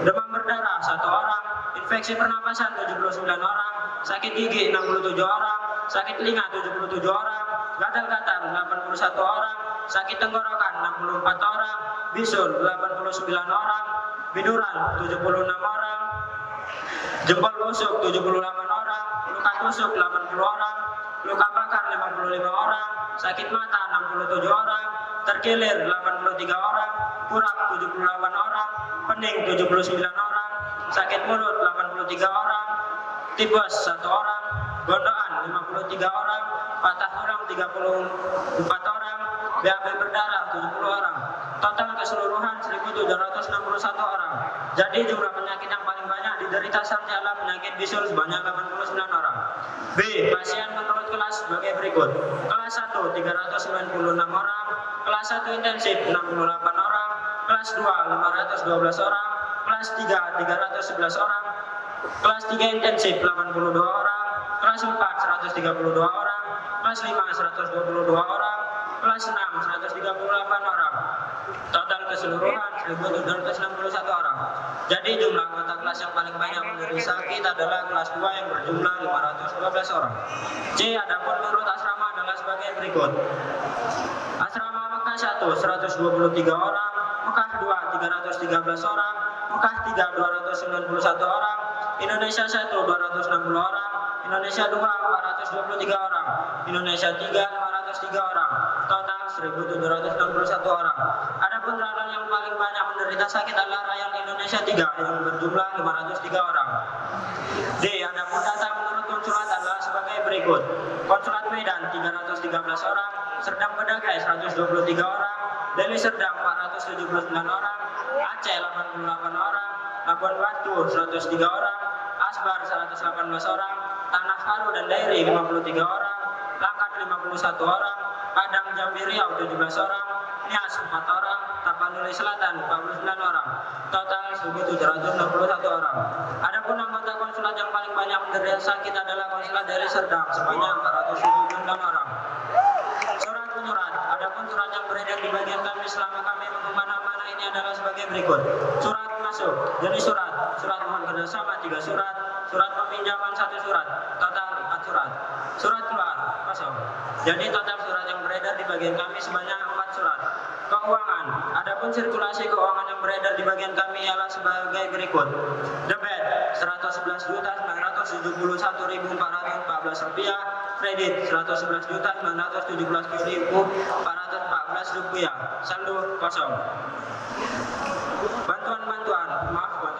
Demam berdarah 1 orang, infeksi pernapasan 79 orang, sakit gigi 67 orang, sakit telinga 77 orang, gatal gatal 81 orang, sakit tenggorokan 64 orang, bisul 89 orang, biduran 76 orang, jempol busuk 78 orang, luka tusuk 80 orang, luka bakar 55 orang, sakit mata 67 orang, terkilir 83 orang, kurap 78 orang, pening 79 orang, sakit mulut 83 orang, tipes 1 orang, gondokan 53 orang, patah tulang 34 orang, BAB berdarah 70 orang. Total keseluruhan 1.761 orang. Jadi jumlah penyakit yang paling banyak diderita saja adalah penyakit bisul sebanyak 89 orang. B. Pasien menurut kelas sebagai berikut. Kelas 1 396 orang, kelas 1 intensif 68 orang, kelas 2 512 orang, kelas 3 311 orang, kelas 3 intensif 82 orang, kelas 4 132 orang, kelas 5 122 orang, kelas 6 138 orang. Total keseluruhan 1.761 orang. Jadi jumlah anggota kelas yang paling banyak menderita sakit adalah kelas 2 yang berjumlah 512 orang. C. Adapun menurut asrama adalah sebagai berikut. Asrama Mekah 1 123 orang, Mekah 2 313 orang, Mekah 3 291 orang, Indonesia 1 260 orang, Indonesia 2 423 orang, Indonesia 3 503 orang, total 1.761 orang. Adapun rakyat yang paling banyak menderita sakit adalah rakyat Indonesia 3 yang berjumlah 503 orang. D. Adapun data menurut konsulat adalah sebagai berikut. Konsulat Medan 313 orang, Serdang Bedagai 123 orang, Deli Serdang 479 orang, Aceh 88 orang, Labuan Batu 103 orang, Asbar 118 orang, Tanah Karu dan Dairi 53 orang, Langkat 51 orang, Padang Jambi Riau 17 orang, Nias 4 orang, Tapanuli Selatan 49 orang, total 1.761 orang. Adapun anggota konsulat yang paling banyak menderita sakit adalah konsulat dari Serdang sebanyak 479 orang. Surat menyurat. Adapun surat yang beredar di bagian kami selama kami mengemban amanah ini adalah sebagai berikut. Surat masuk, jadi surat mohon kerjasama 3 surat, surat peminjaman 1 surat, total 4 surat. Surat keluar kosong. Jadi total surat yang beredar di bagian kami sebanyak 4 surat. Keuangan. Adapun sirkulasi keuangan yang beredar di bagian kami ialah sebagai berikut. Debit 111.971.414 rupiah, kredit 111.917.414 rupiah, saldo kosong.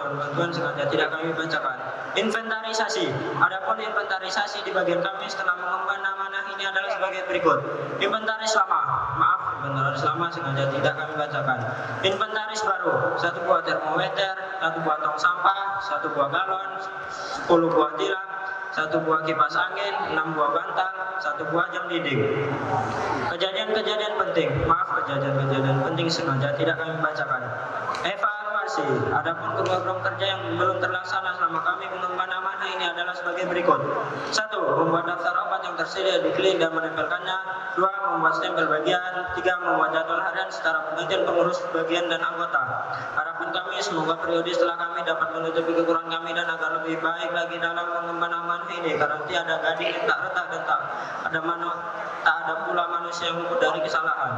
Bantuan sengaja tidak kami bacakan. Inventarisasi. Adapun inventarisasi di bagian kami setelah mengemban amanah ini adalah sebagai berikut. Inventaris lama, inventaris lama sengaja tidak kami bacakan. Inventaris baru, 1 buah termometer, 1 buah tong sampah, 1 buah galon, 10 buah tilam, 1 buah kipas angin, 6 buah bantal, 1 buah jam dinding. Kejadian-kejadian penting sengaja tidak kami bacakan. Evaluasi. Adapun program kerja yang belum terlaksana selama kami mengemban amanah ini adalah sebagai berikut. 1. Membuat daftar obat yang tersedia di klinik dan menempelkannya. 2. Membuat stempel bagian. 3. Membuat jadwal harian secara pergantian pengurus bagian dan anggota. Harapan kami semoga periode setelah kami dapat menutupi kekurangan kami dan agar lebih baik lagi dalam mengemban amanah ini. Karena tiada gading yang tak retak dan tak ada pula manusia yang luput dari kesalahan.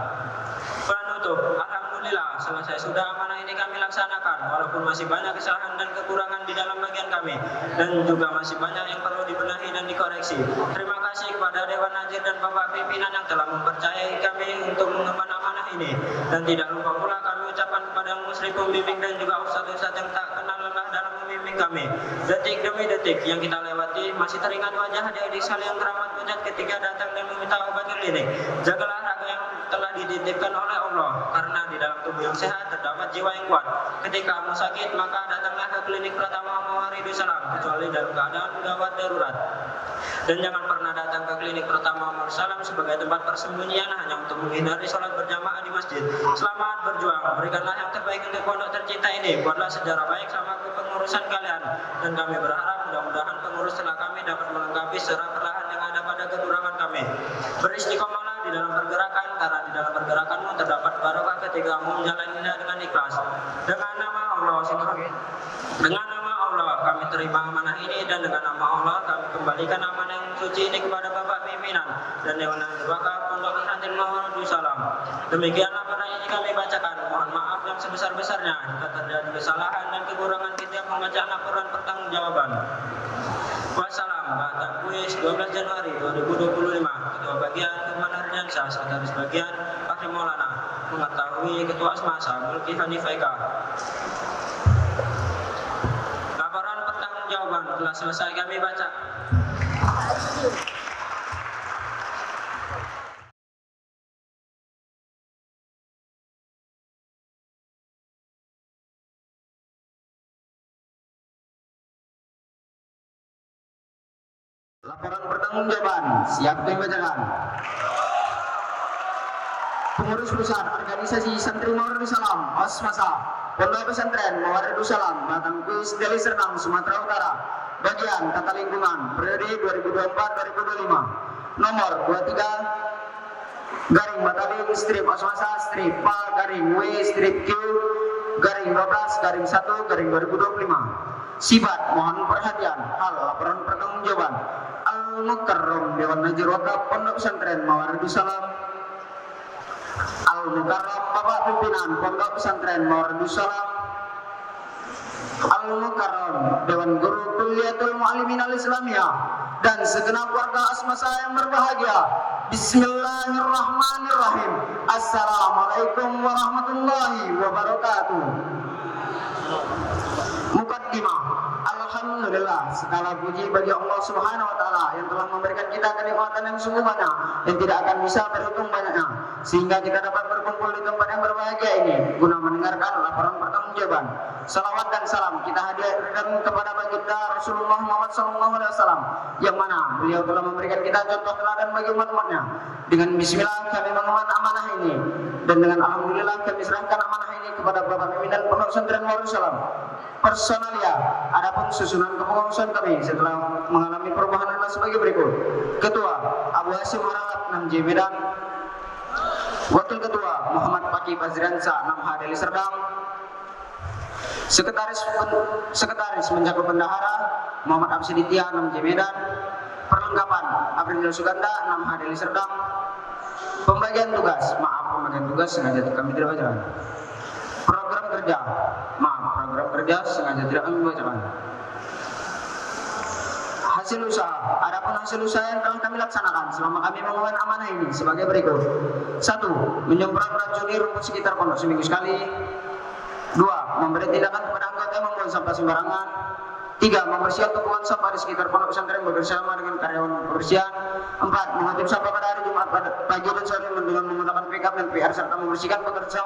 Penutup. Alhamdulillah, selesai sudah amanah ini kami laksanakan. Walaupun masih banyak kesalahan dan kekurangan di dalam bagian kami, dan juga masih banyak yang perlu dibenahi dan dikoreksi. Terima kasih kepada Dewan Nazir dan Bapak Pimpinan yang telah mempercayai kami untuk mengemban amanah ini. Dan tidak lupa pula kami ucapkan kepada Musri pembimbing dan juga ustadz-ustadz yang tak kenal lelah dalam membimbing kami. Detik demi detik yang kita lewati masih teringat wajah adik-adik sekalian teramat pucat ketika datang dan meminta obat ke klinik. Jagalah raga yang telah dititipkan oleh Allah, karena di dalam tubuh yang sehat terdapat jiwa yang kuat. Ketika kamu sakit, maka datanglah ke klinik Pratama Mawaridus Salam, kecuali dalam keadaan gawat darurat. Dan jangan pernah datang ke klinik Pratama Mawaridus Salam sebagai tempat persembunyian hanya untuk menghindari sholat berjamaah di masjid. Selamat berjuang, berikanlah yang terbaik untuk pondok tercinta ini. Buatlah sejarah baik sama kepengurusan kalian. Dan kami berharap mudah-mudahan pengurus setelah kami dapat melengkapi secara perlahan yang ada pada kekurangan kami. Beristiqomahlah di dalam pergerakan, karena di dalam pergerakanmu terdapat barokah ketika kamu menjalaninya dengan ikhlas. Dengan nama Allah kami terima amanah ini, dan dengan nama Allah kami kembalikan amanah yang suci ini kepada Bapak Pimpinan dan Dewan Wakaf Pondok Pesantren Mawaridus Salam. Demikianlah amanah ini kami bacakan. Mohon maaf yang sebesar-besarnya jika terjadi kesalahan dan kekurangan ketika pembacaan laporan pertanggungjawaban. Wassalam. Kamis 12 Januari 2025. Ketua Bagian Firman Ardiansyah, Sekretaris Bagian Fakri Maulana. Mengetahui Ketua Asmasa Mulki Hanifah Eka. Laporan pertanggungjawaban telah selesai kami baca. Laporan pertanggungjawaban siap dibacakan. Pengurus Pusat Organisasi Santri Mawaridus Salam Asmasa Pondok Pesantren Mawaridus Salam Batang Kuis Deli Serdang Sumatera Utara. Bagian Tata Lingkungan periode 2024-2025. Nomor 23 garing Bataling strip Asmasa strip PAL garing W strip Q garing 12 garing 1 garing 2025. Sifat mohon perhatian. Hal laporan pertanggungjawaban Al-Mukarram Dewan Najir Wakaf Pondok Pesantren Mawaridus Salam. Al-Mukarram Bapak Pimpinan Pondok Pesantren Mawaridus Salam. Al-Mukarram Dewan Guru Kulliyatul Mu'allimin Al-Islamiyah dan segenap warga Asmasa yang berbahagia. Bismillahirrahmanirrahim. Assalamualaikum warahmatullahi wabarakatuh. Mukaddimah. Alhamdulillah, segala puji bagi Allah Subhanahu wa taala yang telah memberikan kita kenikmatan yang sungguh banyak yang tidak akan bisa berhitung banyaknya, sehingga kita dapat berkumpul di tempat yang berbahagia ini guna mendengarkan laporan pertanggungjawaban. Salawat dan salam kita hadirkan kepada baginda Rasulullah Muhammad SAW, yang mana beliau telah memberikan kita contoh teladan bagi umat-umatnya. Dengan bismillah kami mengamankan amanah ini, dan dengan alhamdulillah kami serahkan amanah ini kepada Bapak Pimpinan Pondok Pesantren Mawaridus Salam. Personalia, adapun susunan kepengurusan kami setelah mengalami perubahan adalah sebagai berikut. Ketua Abu Hasim Haralat 6J Medan. Wakil Ketua Muhammad Paki Fazriansa 6H Deli Serdang. Sekretaris menjaga bendahara Muhammad Absiditya 6J Medan. Perlengkapan April Suganda 6H Deli Serdang. Pembagian tugas sengaja kami tidak bacakan. Program kerja sengaja tidak kami bacakan. Hasil usaha, adapun hasil usaha yang telah kami laksanakan selama kami mengemban amanah ini sebagai berikut. 1. Menyemprot racuni rumput sekitar pondok seminggu sekali. 2. Memberi tindakan kepada anggota yang membuang sampah sembarangan. 3. Membersihkan tumpukan sampah di sekitar pondok pesantren bersama dengan karyawan kebersihan. 4. Mengutip sampah pada hari Jumat pagi dan sore dengan menggunakan pickup dan PR serta membersihkan pekerja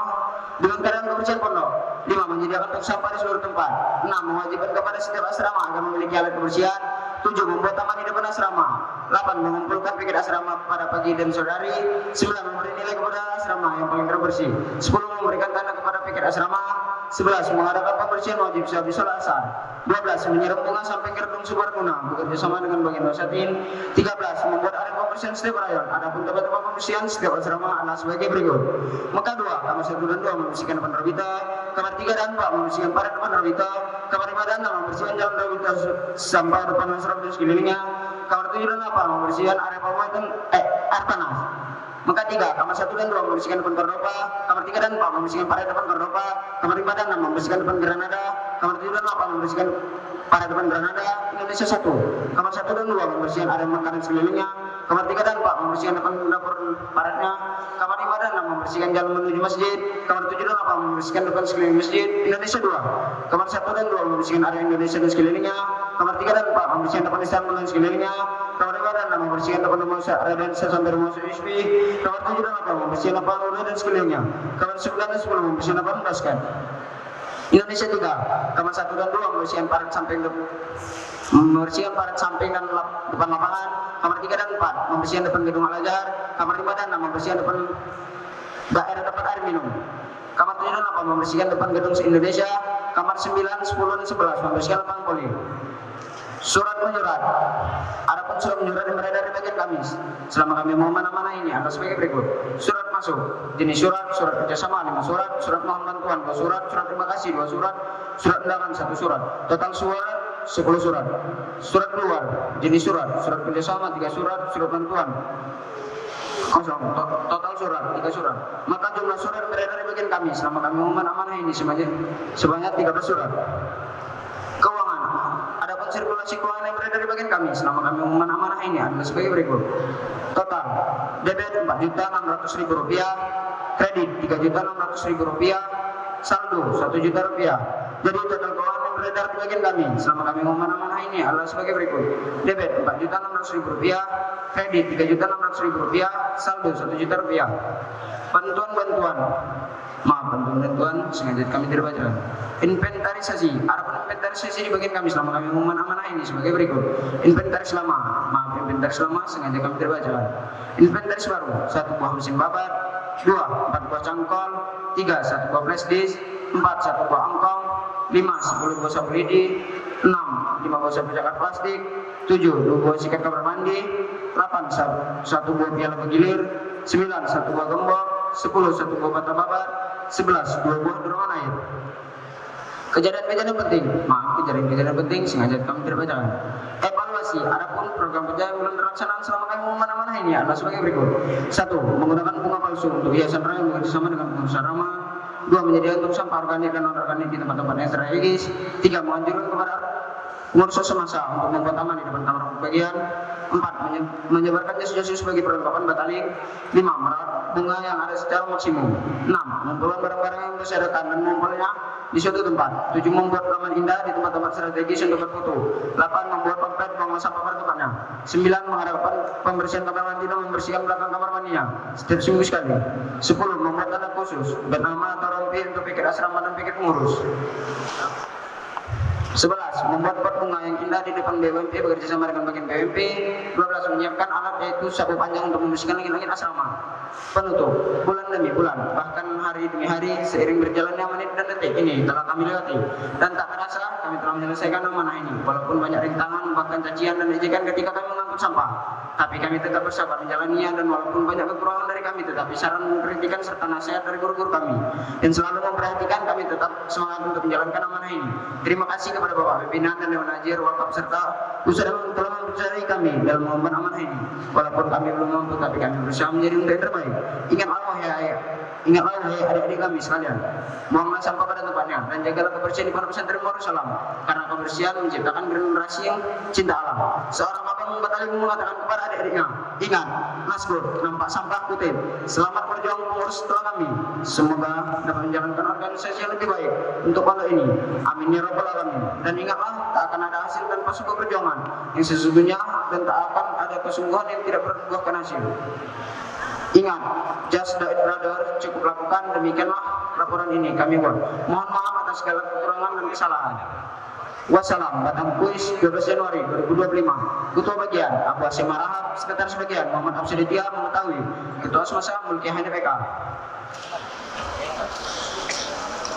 dengan karyawan kebersihan pondok. 5. Menyediakan tong sampah di seluruh tempat. 6. Mewajibkan kepada setiap asrama agar memiliki alat kebersihan. 7. Membuat taman di depan asrama. 8. Mengumpulkan piket asrama pada pagi dan sore hari. 9. Memberi nilai kepada asrama yang paling terbersih. 10. Memberikan tanda kepada piket asrama. 11. Mengadakan pembersihan wajib sehabis sholat asar. 12. Menyiram bunga samping gerbang Subarguna bekerja sama dengan bagian wasatin. 13. Membuat area pembersihan setiap rayon. Adapun tempat-tempat pembersihan setiap asrama adalah sebagai berikut. Maka 2. Kamar 1 dan 2 membersihkan depan Rabita. Kamar 3 dan 4 membersihkan parit depan Rabita. Kamar 5 dan 6 membersihkan jalan Rabita sampai depan asrama dan sekelilingnya. Kamar 7 dan 8 membersihkan area pemotongan air panas. Maka 3. Kamar 1 dan 2 membersihkan depan Kordopa. Kamar 3 dan 4 membersihkan parit depan Kordopa. Kamar 5 dan 6 membersihkan depan Granada. Kamar 7 dan 8 membersihkan parit depan Granada. Indonesia 1. Kamar 1 dan 2 membersihkan area makanan sekelilingnya. Kamar 3 dan 4 membersihkan depan dapur paritnya. Kamar 5 dan 6 membersihkan jalan menuju masjid. Kamar 7 dan 8 membersihkan depan sekeliling masjid. Indonesia 2. Kamar 1 dan 2 membersihkan area Indonesia dan sekelilingnya. Kamar 3 dan 4 membersihkan depan Istanbul dan sekelilingnya. Kamar 5 dan 6 membersihkan depan rumah Radensa sampai rumah USB. Kamar 7 dan 8 membersihkan lapangan bola dan sekelilingnya. Kamar 9 dan 10 membersihkan lapangan basket. Indonesia 3. Kamar 1 dan 2 membersihkan parit samping dan depan lapangan. Kamar 3 dan 4 membersihkan depan gedung Al-Azhar. Kamar 5 dan 6 membersihkan depan daerah tempat air minum. Kamar 7 dan 8 membersihkan depan gedung se-Indonesia. Kamar 9, 10 dan 11 membersihkan lapangan poli. Surat menyurat. Adapun surat menyurat yang beredar di bagian kami selama kami mengamankan amanah ini adalah sebagai berikut. Surat masuk, jenis surat kerjasama 5 surat, surat mohon bantuan 2 surat, surat terima kasih 2 surat, surat undangan 1 surat, total surat 10 surat. Surat keluar, jenis surat kerjasama 3 surat, surat bantuan kosong, total surat 3 surat. Maka jumlah surat yang beredar di bagian kami selama kami mengamankan amanah ini sebanyak 13 surat. Keuangan. Adapun sirkulasi keuangan yang beredar di bagian kami selama kami mengumumkan amanah ini adalah sebagai berikut. Total debit Rp4.600.000, kredit Rp3.600.000, saldo Rp1.000.000. Jadi total keuangan yang beredar di bagian kami selama kami mengumumkan amanah ini adalah sebagai berikut. Debit Rp4.600.000, kredit Rp3.600.000, saldo Rp1.000.000. Bantuan sengaja kami tidak bacakan. Inventarisasi, adapun inventarisasi di bagian kami selama kami mengumumkan amanah ini sebagai berikut. Inventaris lama sengaja kami tidak bacakan. Inventaris baru, 1 buah mesin babat, 2 4 buah cangkol, 3 1 buah flash disk, 4 1 buah angkong, 5 10 buah sapu lidi, 6 5 buah sapu jangkar plastik, 7 2 buah sikat kamar mandi, 8 1 buah piala bergilir, 9 1 buah gembok, 10 1 buah bata babat, 11 2 buah dorongan air. Kejadian-kejadian penting sengaja kami tidak bacakan. Evaluasi, adapun program kerja yang belum terlaksana selama kami mengumumkan amanah ini adalah sebagai berikut. 1. Menggunakan bunga palsu untuk hiasan raya bekerjasama dengan pengusaha ramah. 2. Menyediakan untuk sampah organik dan non-organik di tempat-tempat yang strategis. 3. Menganjurkan kepada pengurus semasa untuk membuat taman di depan kamar pembagian. 4. Menyebarkan jas-jas sebagai perlengkapan batalik. 5. Merawat bunga yang ada secara maksimum. 6. Mengumpulkan barang-barang yang berserakan dan mengumpulnya di suatu tempat. 7. Membuat taman indah di tempat-tempat strategis untuk berfoto. 8. Membuat pamflet mengolah sampah pada tempatnya. 9. Mengadakan pembersihan kamar mandi dan membersihkan belakang kamar mandinya setiap seminggu sekali. 10. Membuat tanda khusus bernama atau rompi untuk piket asrama dan piket pengurus. 11. Membuat pot bunga yang indah di depan BUMP bekerjasama dengan bagian BUMP. 12. Menyiapkan alat yaitu sapu panjang untuk membersihkan langit-langit asrama. Penutup, bulan demi bulan, bahkan hari demi hari, seiring berjalannya menit dan detik ini telah kami lewati, dan tak terasa kami telah menyelesaikan amanah ini. Walaupun banyak rintangan, bahkan cacian dan ejekan ketika kami mengangkut sampah, tapi kami tetap bersabar menjalaninya. Dan walaupun banyak kekurangan dari kami, tetapi saran, kritikan serta nasihat dari guru-guru kami yang selalu memperhatikan, kami tetap semangat untuk menjalankan amanah ini. Terima kasih kepada Bapak Pimpinan dan Dewan Najir Wakaf serta pusat yang telah mempercayai kami dalam mengemban amanah ini. Walaupun kami belum mampu, tapi kami berusaha menjadi yang terbaik. Ingatlah ya adik-adik kami sekalian, buanglah sampah pada tempatnya dan jagalah kebersihan di Pondok Pesantren Darussalam, karena kebersihan menciptakan generasi yang cinta alam. Seorang abang batalion mengatakan kepada adik-adiknya, ingat, Nasgur, nampak sampah kutip. Selamat berjuang pengurus setelah kami. Semoga dapat menjalankan organisasi yang lebih baik untuk pondok ini. Amin ya rabbal alamin. Dan ingatlah, tak akan ada hasil tanpa sebuah perjuangan yang sesungguhnya, dan tak akan ada kesungguhan yang tidak berbuahkan hasil. Ingat, just do it brother, cukup lakukan. Demikianlah laporan ini kami buat. Mohon maaf atas segala kekurangan dan kesalahan. Wassalam. Batang Kuis 12 Januari 2025. Ketua Bagian Abu Hasim Marahab, Sekretaris Bagian Muhammad Absiditia mengetahui, Ketua Semasa Mulki HNPK.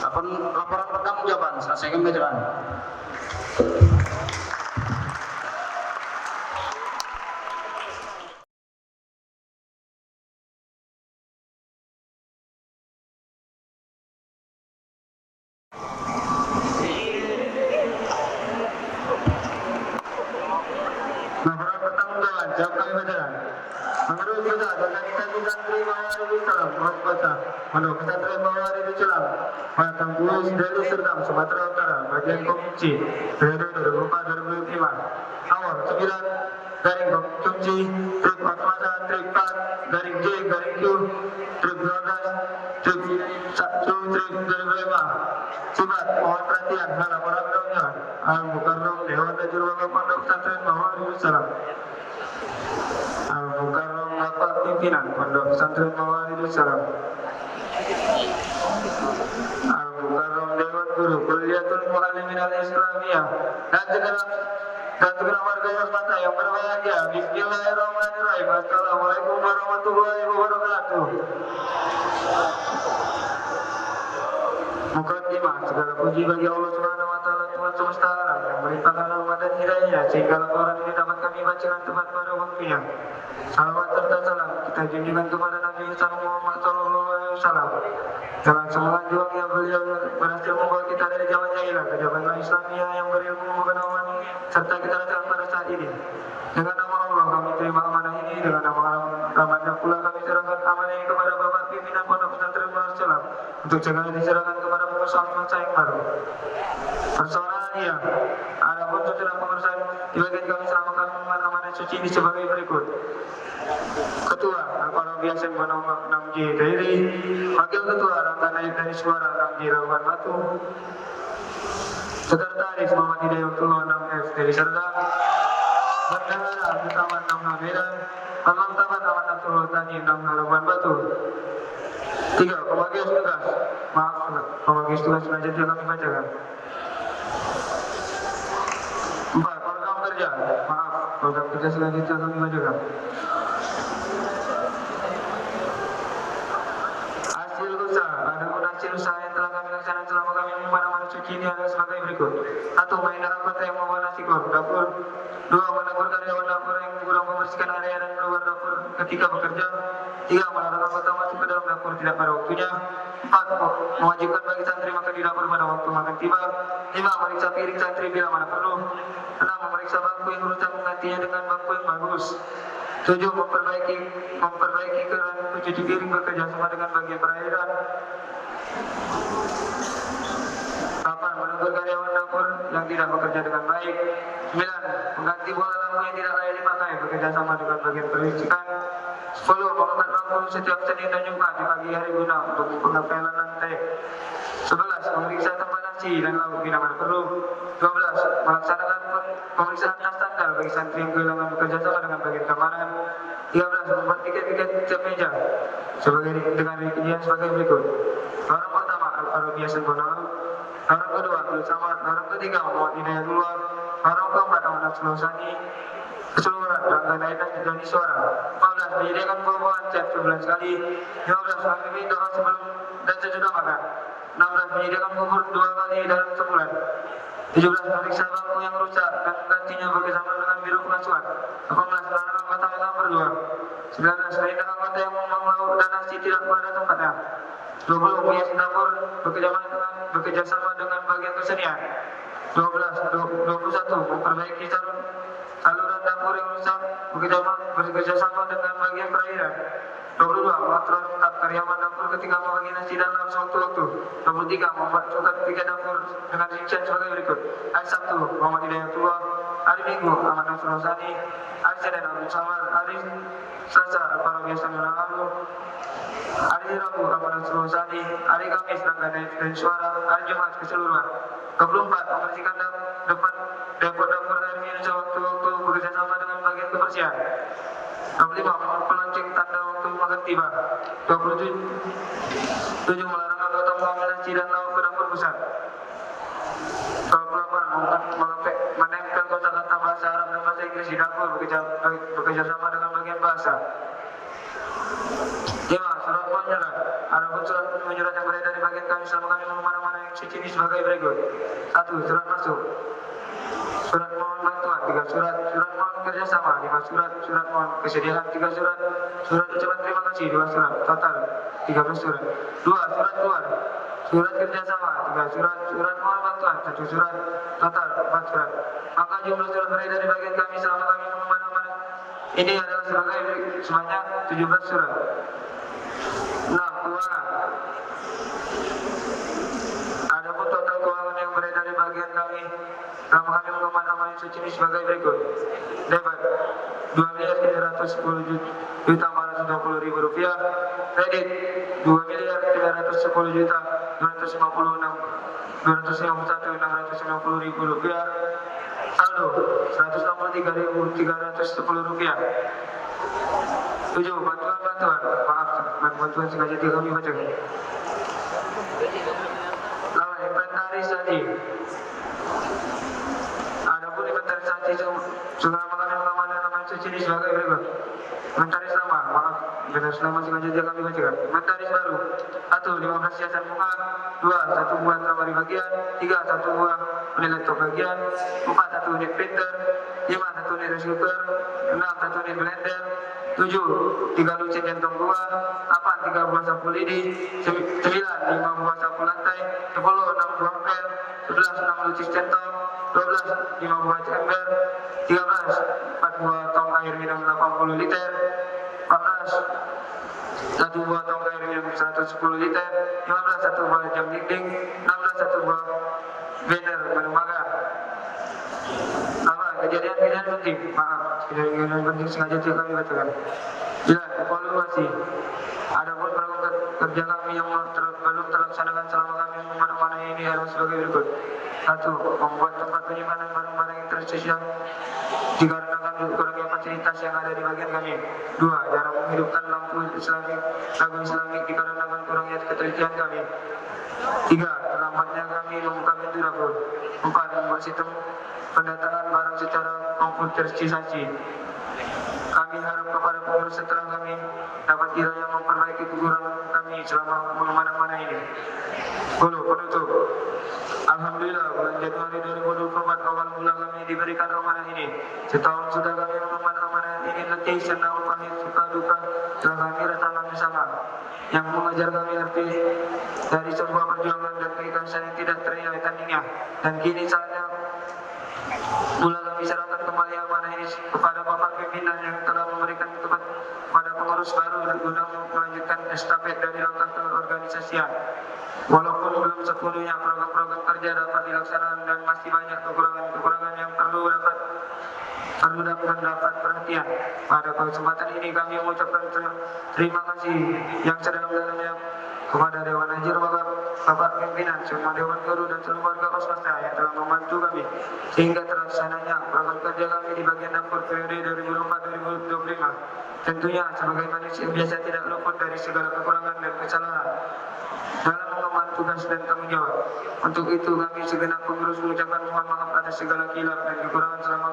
Laporan pertanggungjawaban selesaikan bacaan. Pondok Pesantren Mawari Darussalam, Batang Kuis Deli Serdang, Sumatera Utara, bagian Komisi, periode 2004-2005. Awal 9, garing Komisi, trik 4 masa, trik 4, garing J, garing Q, trik 12, trik 1, trik 2005. Sifat, mohon perhatian, hal laporan undangnya, Al-Mukarram Dewan Najir Wakaf Pondok Pesantren Mawari Darussalam. Al-Mukarram Bapak Pimpinan Pondok Pesantren Mawari Darussalam. Al-Mukarram Dewan Guru Kuliatul Muallimin Al-Islamiyah dan segera warga Wasmata yang berbahagia. Bismillahirrahmanirrahim. Assalamualaikum warahmatullahi wabarakatuh. Mukaddimah, segala puji bagi Allah Subhanahu wa taala, Tuhan semesta alam yang melimpahkan rahmat dan hidayah sehingga laporan ini dapat kami bacakan tepat pada waktunya. Salawat serta salam kita junjungan kepada Nabi Muhammad SAW. Dalam semua juang yang beliau berhasil membawa kita dari zaman jahiliyah ke zaman Islamiyah yang berilmu pengetahuan serta kita rasakan pada saat ini. Dengan nama Allah kami terima amanah ini, dengan nama rahmatnya pula kami serahkan amanah ini kepada Bapak Pimpinan Pondok Pesantren Darussalam untuk segera diserahkan kepada pengurus masa yang baru. Persoalan yang ada Adapun setelah pengurusan di bagian kami selama kami mengamankan suci ini sebagai berikut. Ketua Alparo Biasa Bonong 6J Dairi, Wakil Ketua Rangga Naib dari Suara 6J Labuan Batu, Sekretaris Muhammad Hidayatullah 6F dari Serdang, Bendahara Utama 6 Medan, Pemantauan Aman Abdullah Tani 6 Labuan Batu. 3. Pembagian tugas. Pembagian tugas selanjutnya kami bacakan. 4. Program kerja. Program kerja selanjutnya kami bacakan. Hasil usaha. Adapun hasil usaha yang telah kami laksanakan selama kami mengamankan suci ini adalah sebagai berikut. 1. Mainan anggota yang membawa nasi goreng dapur. 2. Menegur karyawan dapur yang kurang membersihkan area dan luar dapur ketika bekerja. 3. Melarang anggota masuk ke dalam dapur tidak pada waktunya. 4. Mewajibkan bagi santri makan di dapur pada waktu makan tiba. 5. Memeriksa piring santri bila mana perlu. 6. Memeriksa bangku yang rusak menggantinya dengan bangku yang bagus. 7. Memperbaiki keran pencuci piring bekerja sama dengan bagian perairan. 8. Menegur karyawan dapur yang tidak bekerja dengan baik. 9. Mengganti bola lampu yang tidak layak dipakai bekerja sama dengan bagian peristrikan. 10. Mengangkat lampu setiap Senin dan Jumat di pagi hari guna untuk pengapelan lantai. 11. Memeriksa tempat nasi dan lauk bila mana perlu. 12. Melaksanakan pemeriksaan tas tanggal bagi santri yang kehilangan bekerja sama dengan bagian keamanan. 13. Membuat tiket-tiket setiap meja dengan rincian sebagai berikut. Orang pertama Alparo Biasa Bonang. Orang kedua Abdul Samad. Orang ketiga Muhammad Hidayatullah. Orang keempat Ahmad Sulawsani. Keseluruhan Rangga Naib dan Suara. 14. Menyediakan buah-buahan setiap sebulan sekali. 15. Memimpin doa sebelum dan sesudah makan. 16. Menyediakan bubur 2 kali dalam sebulan. 17. Memeriksa bangku yang rusak dan menggantinya bekerjasama dengan biro pengasuhan. 18. Melarang anggota makan berdua. 19. Menindak anggota yang membuang lauk dan nasi tidak pada tempatnya. 20. Menghias dapur bekerjasama dengan bagian kesenian. 21. Memperbaiki saluran dapur yang rusak bekerjasama dengan bagian perairan. 22. Mengatur tetap karyawan dapur ketika membagi nasi dan lauk sewaktu-waktu. 23. Membuat surat tiket dapur dengan rincian sebagai berikut. Hari Sabtu Muhammad Hidayatullah. Hari Minggu Ahmad Sulawsani. Hari Senin Abdul Samad. Hari Selasa Alparo Biasa Bonang. Hari Rabu Ahmad Sulawsani. Hari Kamis Rangga Naib dan Suara. Hari Jumat keseluruhan. 24. Membersihkan dapur air minum sewaktu-waktu bekerjasama dengan bagian kebersihan. 25. Melonceng tanda waktu makan tiba. 27. Melarang anggota mengambil nasi dan lauk ke dapur pusat. 28. Menempel kata-kata bahasa Arab dan bahasa Inggris di dapur bekerjasama dengan bagian bahasa. 5. Surat menyurat. Adapun surat menyurat yang beredar dari bagian kami selama kami memana-mana yang suci ini sebagai berikut. 1. Surat masuk. Surat mohon bantuan 3 surat. Surat mohon kerjasama 5 surat. Surat mohon kesediaan 3 surat. Surat ucapan terima kasih 2 surat. Total 13 surat. 2. Surat keluar. Surat kerjasama 3 surat. Surat mohon bantuan 1 surat. Total 4 surat. Maka jumlah surat beredar dari bagian kami selama kami memana-mana ini adalah sebanyak 17 surat. 6. Keuangan. Adapun total keuangan yang beredar dari bagian kami selama kami mengamankan suci ini sebagai berikut. Debit 2.310.420.000 rupiah. Kredit 2.256.251.690.000 rupiah. Saldo 163.310 rupiah. 7. Bantuan sengaja tidak kami bacakan. 8. Inventaris tadi. Adapun inventaris tadi selama kami mengamankan suci ini sebagai berikut. Inventaris lama, inventaris lama sengaja tidak kami bacakan. Inventaris baru. 1. 15 hiasan bunga. 2. 1 buah lemari bagian. 3. 1 buah unit laptop bagian. 4. 1 unit printer. 5. 1 unit rice cooker. 6. 1 unit blender. 7. 3 lucin jentong buah. 8. 3 buah sapu lidi. 9. 5 buah sapu lantai. 10. 6 buah pel. 11. 6 lucis centong. 12. 5 buah ember. 13. 4 buah tong air minum 80 liter. 14. 1 buah tong air minum 110 liter. 15. 1 buah jam dinding. 16. 1 buah banner menu magang. Pilihan-pilihan penting, maaf, pilihan-pilihan penting sengaja tidak kami bacakan. 9. Evaluasi. Adapun program kerja kami yang belum terlaksanakan selama kami mengamanah ini adalah sebagai berikut. 1. Membuat tempat penyimpanan barang-barang yang tersisa dikarenakan kurangnya fasilitas yang ada di bagian kami. 2. Jarang menghidupkan lampu Islamik, lagu Islamik dikarenakan kurangnya ketelitian kami. 3. Terlambatnya kami membuka pintu dapur. 4. Membuat sistem pendataan barang secara komputerisasi. Kami harap kepada pengurus setelah kami dapat kiranya memperbaiki kekurangan kami selama mengamanah ini. 10. Penutup. Alhamdulillah, bulan Januari 2024 awal mula kami diberikan amanah ini. Setahun sudah kami mengemban amanah ini, letih, senang, pahit, suka, duka telah kami rasakan bersama. Yang mengajar kami arti dari sebuah perjuangan dan keikhlasan yang tidak ternilai tandingnya. Dan kini saatnya mula kami serahkan kembali amanah ini kepada Bapak Pimpinan yang telah memberikan kepada pengurus baru dan guna melanjutkan estafet dari langkah keorganisasian. Walaupun belum sepenuhnya program-program kerja dapat dilaksanakan dan masih banyak kekurangan-kekurangan yang perlu mendapat perhatian. Pada kesempatan ini kami mengucapkan terima kasih yang sedalam-dalamnya kepada Dewan Najir, Bapak Pimpinan, semua Dewan Guru dan seluruh warga Osmasta yang telah membantu kami sehingga terlaksananya program kerja kami di bagian dapur periode 2004-2025. Tentunya sebagai manusia biasa tidak luput dari segala kekurangan dan kesalahan dalam mengemban tugas dan tanggung jawab. Untuk itu kami segenap pengurus mengucapkan mohon maaf atas segala kilaf dan kekurangan selama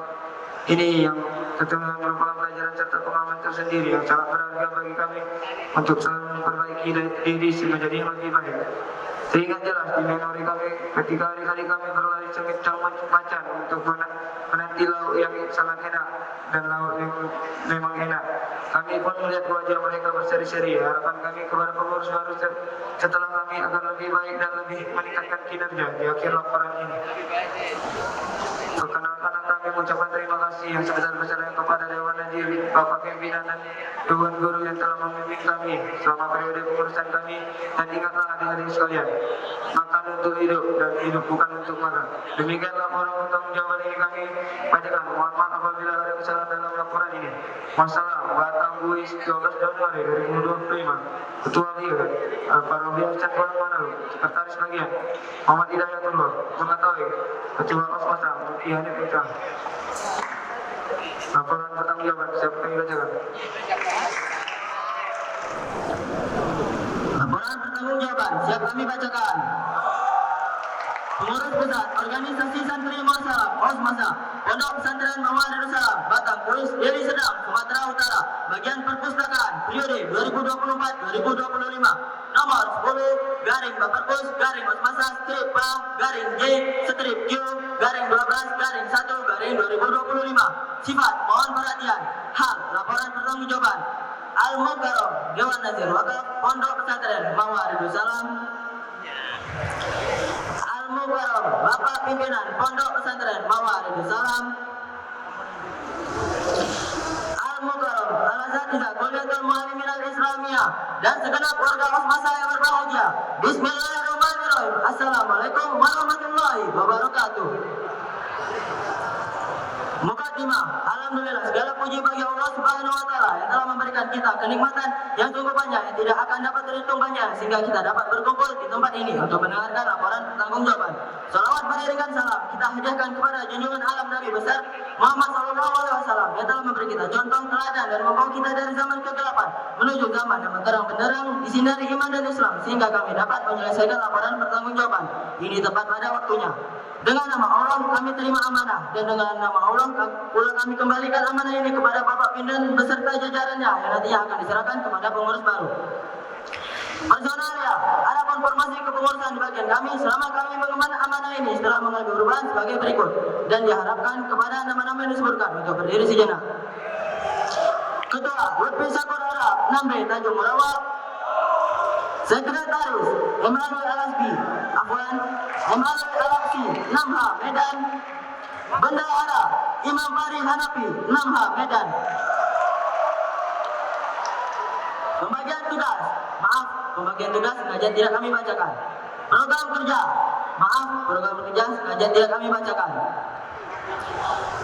ini yang tentunya merupakan pelajaran serta pengalaman tersendiri yang sangat berharga bagi kami untuk selalu memperbaiki diri menjadi yang lebih baik. Sehingga jelas di memori kami ketika hari-hari kami berlari sekencang macan untuk menanti lauk yang sangat enak dan lauk yang memang enak. Kami pun melihat wajah mereka berseri-seri. Harapan kami kepada pengurus baru setelah kami akan lebih baik dan lebih meningkatkan kinerja di akhir laporan ini. Perkenalkan kami mengucapkan terima kasih yang sebesar-besarnya kepada Dewan Najir, Bapak Pimpinan dan Dewan Guru yang telah membimbing kami selama periode pengurusan kami. Dan ingatlah adik-adik sekalian, makan untuk hidup dan hidup bukan untuk makan. Demikianlah laporan pertanggungjawaban ini kami bacakan. Mohon maaf apabila ada kesalahan dalam laporan ini. Masalah Batang Buis 12 Januari 2025. Ketua Liga Al-Farabi Hasan Bolang Manado, Sekretaris Bagian Muhammad Hidayatullah, mengetahui Ketua Osmasta Mutiani Putra. Laporan pertanggungjawaban siap kami bacakan. Laporan pertanggungjawaban siap kami bacakan. Pengurus Pusat Organisasi Santri Muasalah Osmasta Pondok Pesantren Muhammad Darussalam Batang Kuis Deli Serdang Sumatera Utara, bagian perpustakaan periode 2024-2025, nomor 10 garing Baperpus garing Osmasta strip P garing J strip Q garing 12 garing 1 garing 2025. Sifat mohon perhatian. Hal laporan pertanggungjawaban Al-Mukarram Dewan Nazir Wakaf Pondok Pesantren Muhammad Darussalam. Al-Mukarram Bapak Pimpinan Pondok Pesantren Muhammad Darussalam. Al-Mukarram Al-Asatidzah Kuliatul Muallimin Al-Islamiyah dan segenap warga Osmasta yang berbahagia. Bismillahirrahmanirrahim. Assalamualaikum warahmatullahi wabarakatuh. Mukadimah, alhamdulillah segala puji bagi Allah Subhanahu wa taala yang telah memberikan kita kenikmatan yang sungguh banyak yang tidak akan dapat terhitung banyak sehingga kita dapat berkumpul di tempat ini untuk mendengarkan laporan pertanggungjawaban. Salawat beriringan salam kita hadiahkan kepada junjungan alam Nabi besar Muhammad SAW yang telah memberi kita contoh teladan dan membawa kita dari zaman kegelapan menuju zaman yang terang benderang disinari iman dan Islam sehingga kami dapat menyelesaikan laporan pertanggungjawaban ini tepat pada waktunya. Dengan nama Allah kami terima amanah dan dengan nama Allah pula kami kembalikan amanah ini kepada Bapak Pimpinan beserta jajarannya yang nantinya akan diserahkan kepada pengurus baru. Personalia, adapun formasi kepengurusan di bagian kami selama kami mengemban amanah ini setelah mengalami perubahan sebagai berikut dan diharapkan kepada nama-nama yang disebutkan untuk berdiri sejenak. Ketua Lutfi Sakur Arab Nambe Tanjung Morawak. Sekretaris Emmanuel Alasbi Afwan Emmanuel Alapsi Namha Medan. Bendahara Imam Farid Hanafi Namha Medan. Pembagian tugas, maaf, pembagian tugas sengaja tidak kami bacakan. Program kerja, maaf, program kerja sengaja tidak kami bacakan.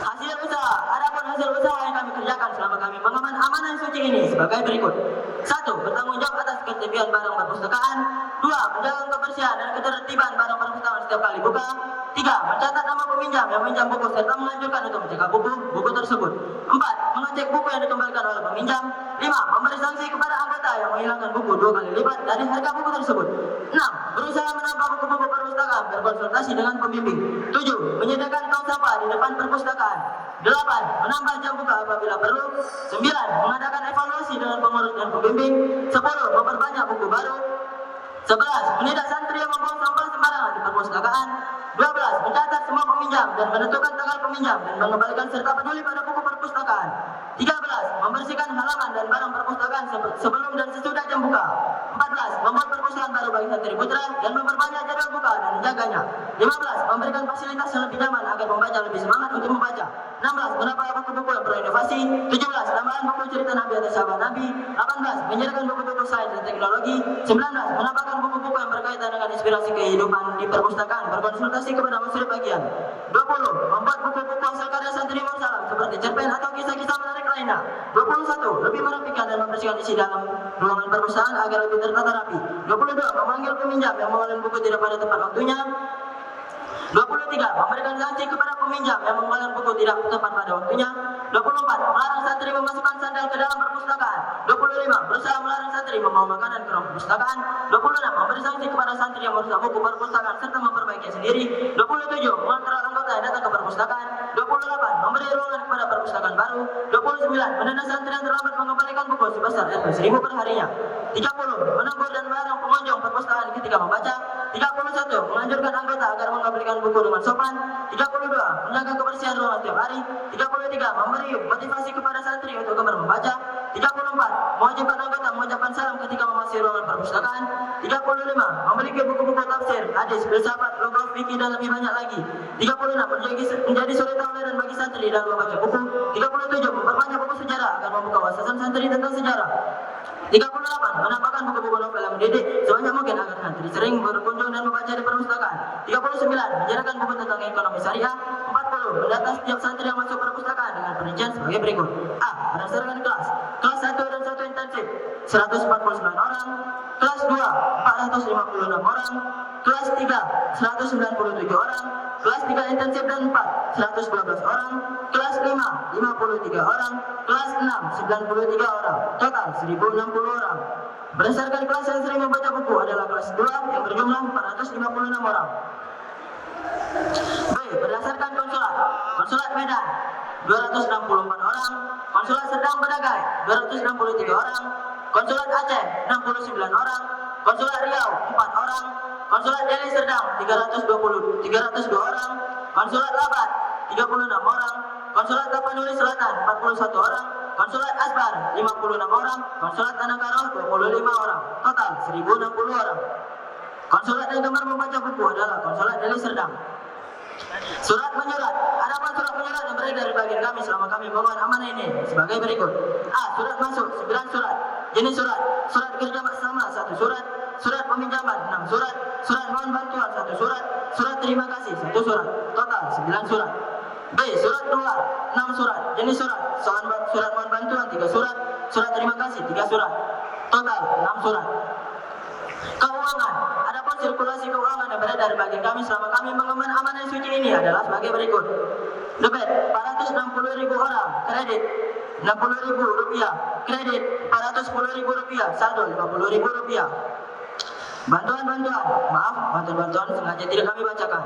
Hasil usaha. Adapun hasil usaha yang kami kerjakan selama kami mengemban amanah suci ini sebagai berikut. 1. Bertanggung jawab atas ketertiban barang perpustakaan. 2. Menjaga kebersihan dan ketertiban barang perpustakaan setiap kali buka. 3. Mencatat nama peminjam yang meminjam buku serta menganjurkan untuk menjaga buku tersebut. 4. Mengecek buku yang dikembalikan oleh peminjam. 5. Memberi sanksi kepada anggota yang menghilangkan buku 2 kali lipat dari harga buku tersebut. 6. Berusaha menambah buku-buku perpustakaan berkonsultasi dengan pembimbing. 7. Menyediakan tong sampah di depan perpustakaan. 8. Menambah jam buka apabila perlu. 9. Mengadakan evaluasi dengan pengurus dan pembimbing. 10. Memperbanyak buku baru. 11. Menindak santri yang membuang sampah sembarangan di perpustakaan. 12. Mencatat semua peminjam dan menentukan tanggal peminjam dan mengembalikan serta peduli pada buku perpustakaan. 13. Membersihkan halaman dan barang perpustakaan sebelum dan sesudah jam buka. 14. Membuat perpustakaan baru bagi santri putra dan memperbanyak jadwal buka dan menjaganya. 15. Memberikan fasilitas yang lebih nyaman agar membaca lebih semangat untuk membaca. 16. Menambah buku-buku yang berinovasi. 17. Tambahan buku cerita Nabi atau sahabat Nabi. 18. Menyediakan buku-buku sains dan teknologi. 19. Menambahkan buku-buku yang berkaitan dengan inspirasi kehidupan di perpustakaan berkonsultasi kepada musyrik bagian. 20. Membuat buku-buku hasil karya santri Mursalam seperti cerpen atau kisah-kisah menarik lainnya. 21. Lebih merapikan dan membersihkan isi dalam ruangan perpustakaan agar lebih tertata rapi. 22. Memanggil peminjam yang mengeluarkan buku tidak pada tepat waktunya. 23. Memberikan sanksi kepada peminjam yang mengeluarkan buku tidak tepat pada waktunya. 24. Melarang santri memasukkan sandal ke dalam perpustakaan. 25. Berusaha melarang santri membawa makanan ke ruang perpustakaan. 26. Memberi sanksi kepada santri yang merusak buku perpustakaan serta memperbaikinya sendiri. 27. Mengontrol anggota yang datang ke perpustakaan. 28. Memberi ruangan kepada perpustakaan baru. 29. Mendenda santri yang terlambat mengembalikan buku sebesar Rp1.000 per harinya. 30. Menegur dan melarang pengunjung perpustakaan ketika membaca. 31. Menganjurkan anggota agar mengembalikan buku dengan sopan. 32. Menjaga kebersihan ruangan setiap hari. 33. Memberi motivasi kepada santri untuk gemar membaca. 34. Mewajibkan anggota mengucapkan salam ketika memasuki ruangan perpustakaan. 35. Memiliki buku-buku tafsir, hadis, filsafat, logos, fikih dan lebih banyak lagi. 36. Menjadi suri tauladan bagi santri dalam membaca buku. 37. Memperbanyak buku sejarah agar membuka wawasan santri tentang sejarah. 38. Menambahkan buku-buku novel yang mendidik sebanyak mungkin agar santri sering berkunjung dan membaca di perpustakaan. 39. Menyediakan buku tentang ekonomi syariah. 40. Mendata setiap santri yang masuk perpustakaan dengan perincian sebagai berikut. A. Berdasarkan kelas. Kelas 1 dan 1 intensif 149 orang. Kelas 2 456 orang. Kelas 3 197 orang. Kelas 3 intensif dan 4 112 orang. Kelas 5 53 orang. Kelas 6 93 orang. Total 1060 orang. Berdasarkan kelas yang sering membaca buku adalah kelas 2 yang berjumlah 456 orang. B. Berdasarkan konsulat. Konsulat Medan 264 orang. Konsulat Serdang Bedagai 263 orang. Konsulat Aceh 69 orang. Konsulat Riau 4 orang. Konsulat Deli Serdang 302 orang. Konsulat Labat 36 orang. Konsulat Tapanuli Selatan 41 orang. Konsulat Asbar 56 orang. Konsulat Tanah Karo 25 orang. Total 1060 orang. Konsulat yang gemar membaca buku adalah Konsulat Deli Serdang. Surat menyurat. Adapun surat menyurat yang beredar dari bagian kami selama kami mengemban amanah ini sebagai berikut. A. Surat masuk 9 surat. Jenis surat. Surat kerja bersama 1 surat. Surat peminjaman 6 surat. Surat mohon bantuan 1 surat. Surat terima kasih 1 surat. Total 9 surat. B. Surat keluar 6 surat. Jenis surat. Surat mohon bantuan 3 surat. Surat terima kasih 3 surat. Total 6 surat. Keuangan. Adapun sirkulasi keuangan yang beredar bagi kami selama kami mengemban amanah suci ini adalah sebagai berikut. Debit 460.000 orang. Kredit 60.000 rupiah. Kredit 410.000 rupiah. Saldo 50.000 rupiah. Bantuan-bantuan sengaja tidak kami bacakan.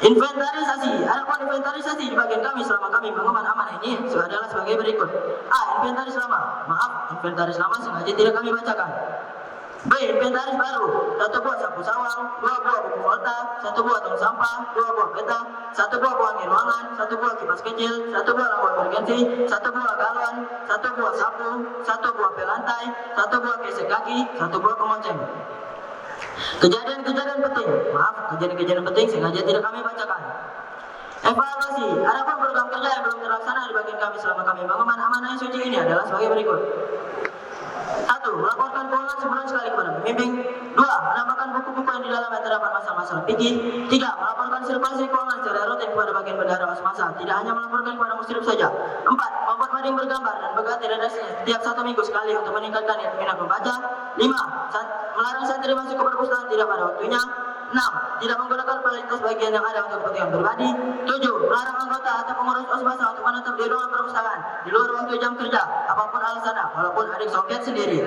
Inventarisasi. Adapun inventarisasi di bagian kami selama kami mengemban amanah ini adalah sebagai berikut. A. Inventaris lama. Inventaris lama sengaja tidak kami bacakan. B. Inventaris baru. 1 buah sapu sawang, 2 buah buku volta, 1 buah tong sampah, 2 buah peta, 1 buah pewangi ruangan, 1 buah kipas kecil, 1 buah lampu emergensi, 1 buah galon, 1 buah sapu, 1 buah pelantai, 1 buah gesek kaki, 1 buah kemoceng. Kejadian-kejadian penting sengaja tidak kami bacakan. Evaluasi. Adapun program kerja yang belum terlaksana di bagian kami selama kami mengemban amanah yang suci ini adalah sebagai berikut. 1. Melaporkan keuangan sebulan sekali kepada pembimbing. 2. Menambahkan buku buku-buku yang di dalamnya terdapat masalah-masalah fikih. 3. Melaporkan sirkulasi keuangan secara rutin kepada bagian bendahara Osmasa, tidak hanya melaporkan kepada muslim saja. 4. Membuat mading bergambar dan berganti redaksinya setiap 1 minggu sekali untuk meningkatkan minat membaca. 5. Melarang santri masuk ke perpustakaan tidak pada waktunya. 6. Tidak menggunakan fasilitas bagian yang ada untuk kepentingan pribadi. 7. Melarang anggota atau pengurus Osmasa untuk menetap di ruangan perpustakaan di luar waktu jam kerja, apapun alasannya, walaupun adik Soviet sendiri.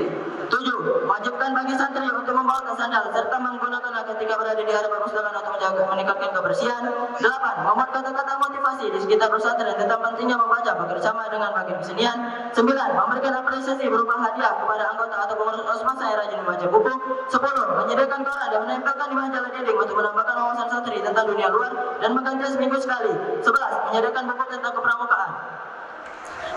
7. Wajibkan bagi santri untuk membawa sandal serta menggunakannya ketika berada di area perpustakaan untuk meningkatkan kebersihan. 8. Membuat kata-kata motivasi di sekitar pesantren tentang pentingnya membaca bekerjasama dengan bagian kesenian. 9. Memberikan apresiasi berupa hadiah kepada anggota atau pengurus Osmasa yang rajin membaca buku. 10. Menyediakan koran dan menempelkan di majalah dinding untuk menambahkan wawasan santri tentang dunia luar dan mengganti seminggu sekali. 11. Menyediakan buku tentang kepramukaan.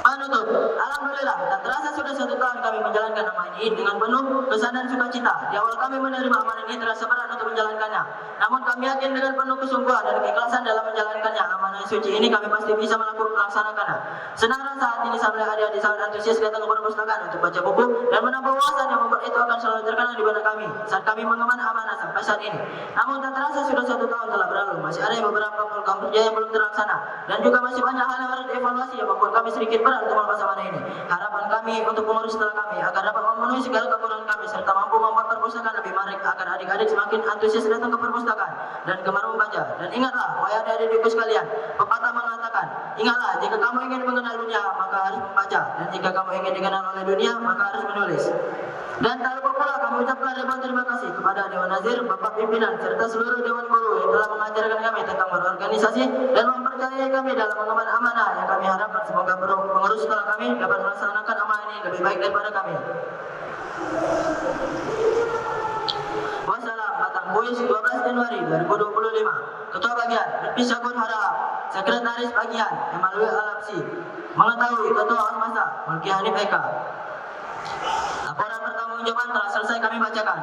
Penutup, alhamdulillah, tak terasa sudah 1 tahun kami menjalankan amanah ini dengan penuh kesan dan sukacita. Di awal kami menerima amanah ini terasa berat untuk menjalankannya. Namun kami yakin dengan penuh kesungguhan dan keikhlasan dalam menjalankannya, amanah suci ini kami pasti bisa melaksanakannya. Senang rasa saat ini saya melihat adik-adik sangat antusias datang ke perpustakaan untuk baca buku dan menambah wawasan yang membuat itu akan selalu terkenang di benak kami saat kami mengemban amanah sampai saat ini. Namun tak terasa sudah 1 tahun telah berlalu, masih ada beberapa program kerja yang belum terlaksana dan juga masih banyak hal yang harus dievaluasi yang membuat kami sedikit berat untuk melepas amanah ini. Harapan kami untuk pengurus setelah kami agar dapat memenuhi segala kekurangan kami serta mampu membuat perpustakaan lebih menarik agar adik-adik semakin antusias datang ke perpustakaan dan gemar membaca. Dan ingatlah, wahai adik-adikku sekalian, pepatah mengatakan, ingatlah, jika kamu ingin mengenal dunia maka harus membaca, dan jika kamu ingin dikenal oleh dunia maka harus menulis. Dan tak lupa pula kami ucapkan ribuan terima kasih kepada Dewan Nazir, Bapak Pimpinan, serta seluruh Dewan Guru yang telah mengajarkan kami tentang berorganisasi dan mempercayai kami dalam mengemban amanah yang kami harapkan semoga pengurus setelah kami dapat melaksanakan amanah ini lebih baik daripada kami. Wassalam, Batang Buis, 12 Januari 2025. Ketua Bagian, Lutfi Syakun Harahap. Sekretaris Bagian, Emalui Alapsi. Mengetahui Ketua Osmasa, Mulki Hanif Eka. Laporan pertanggungjawaban telah selesai kami bacakan.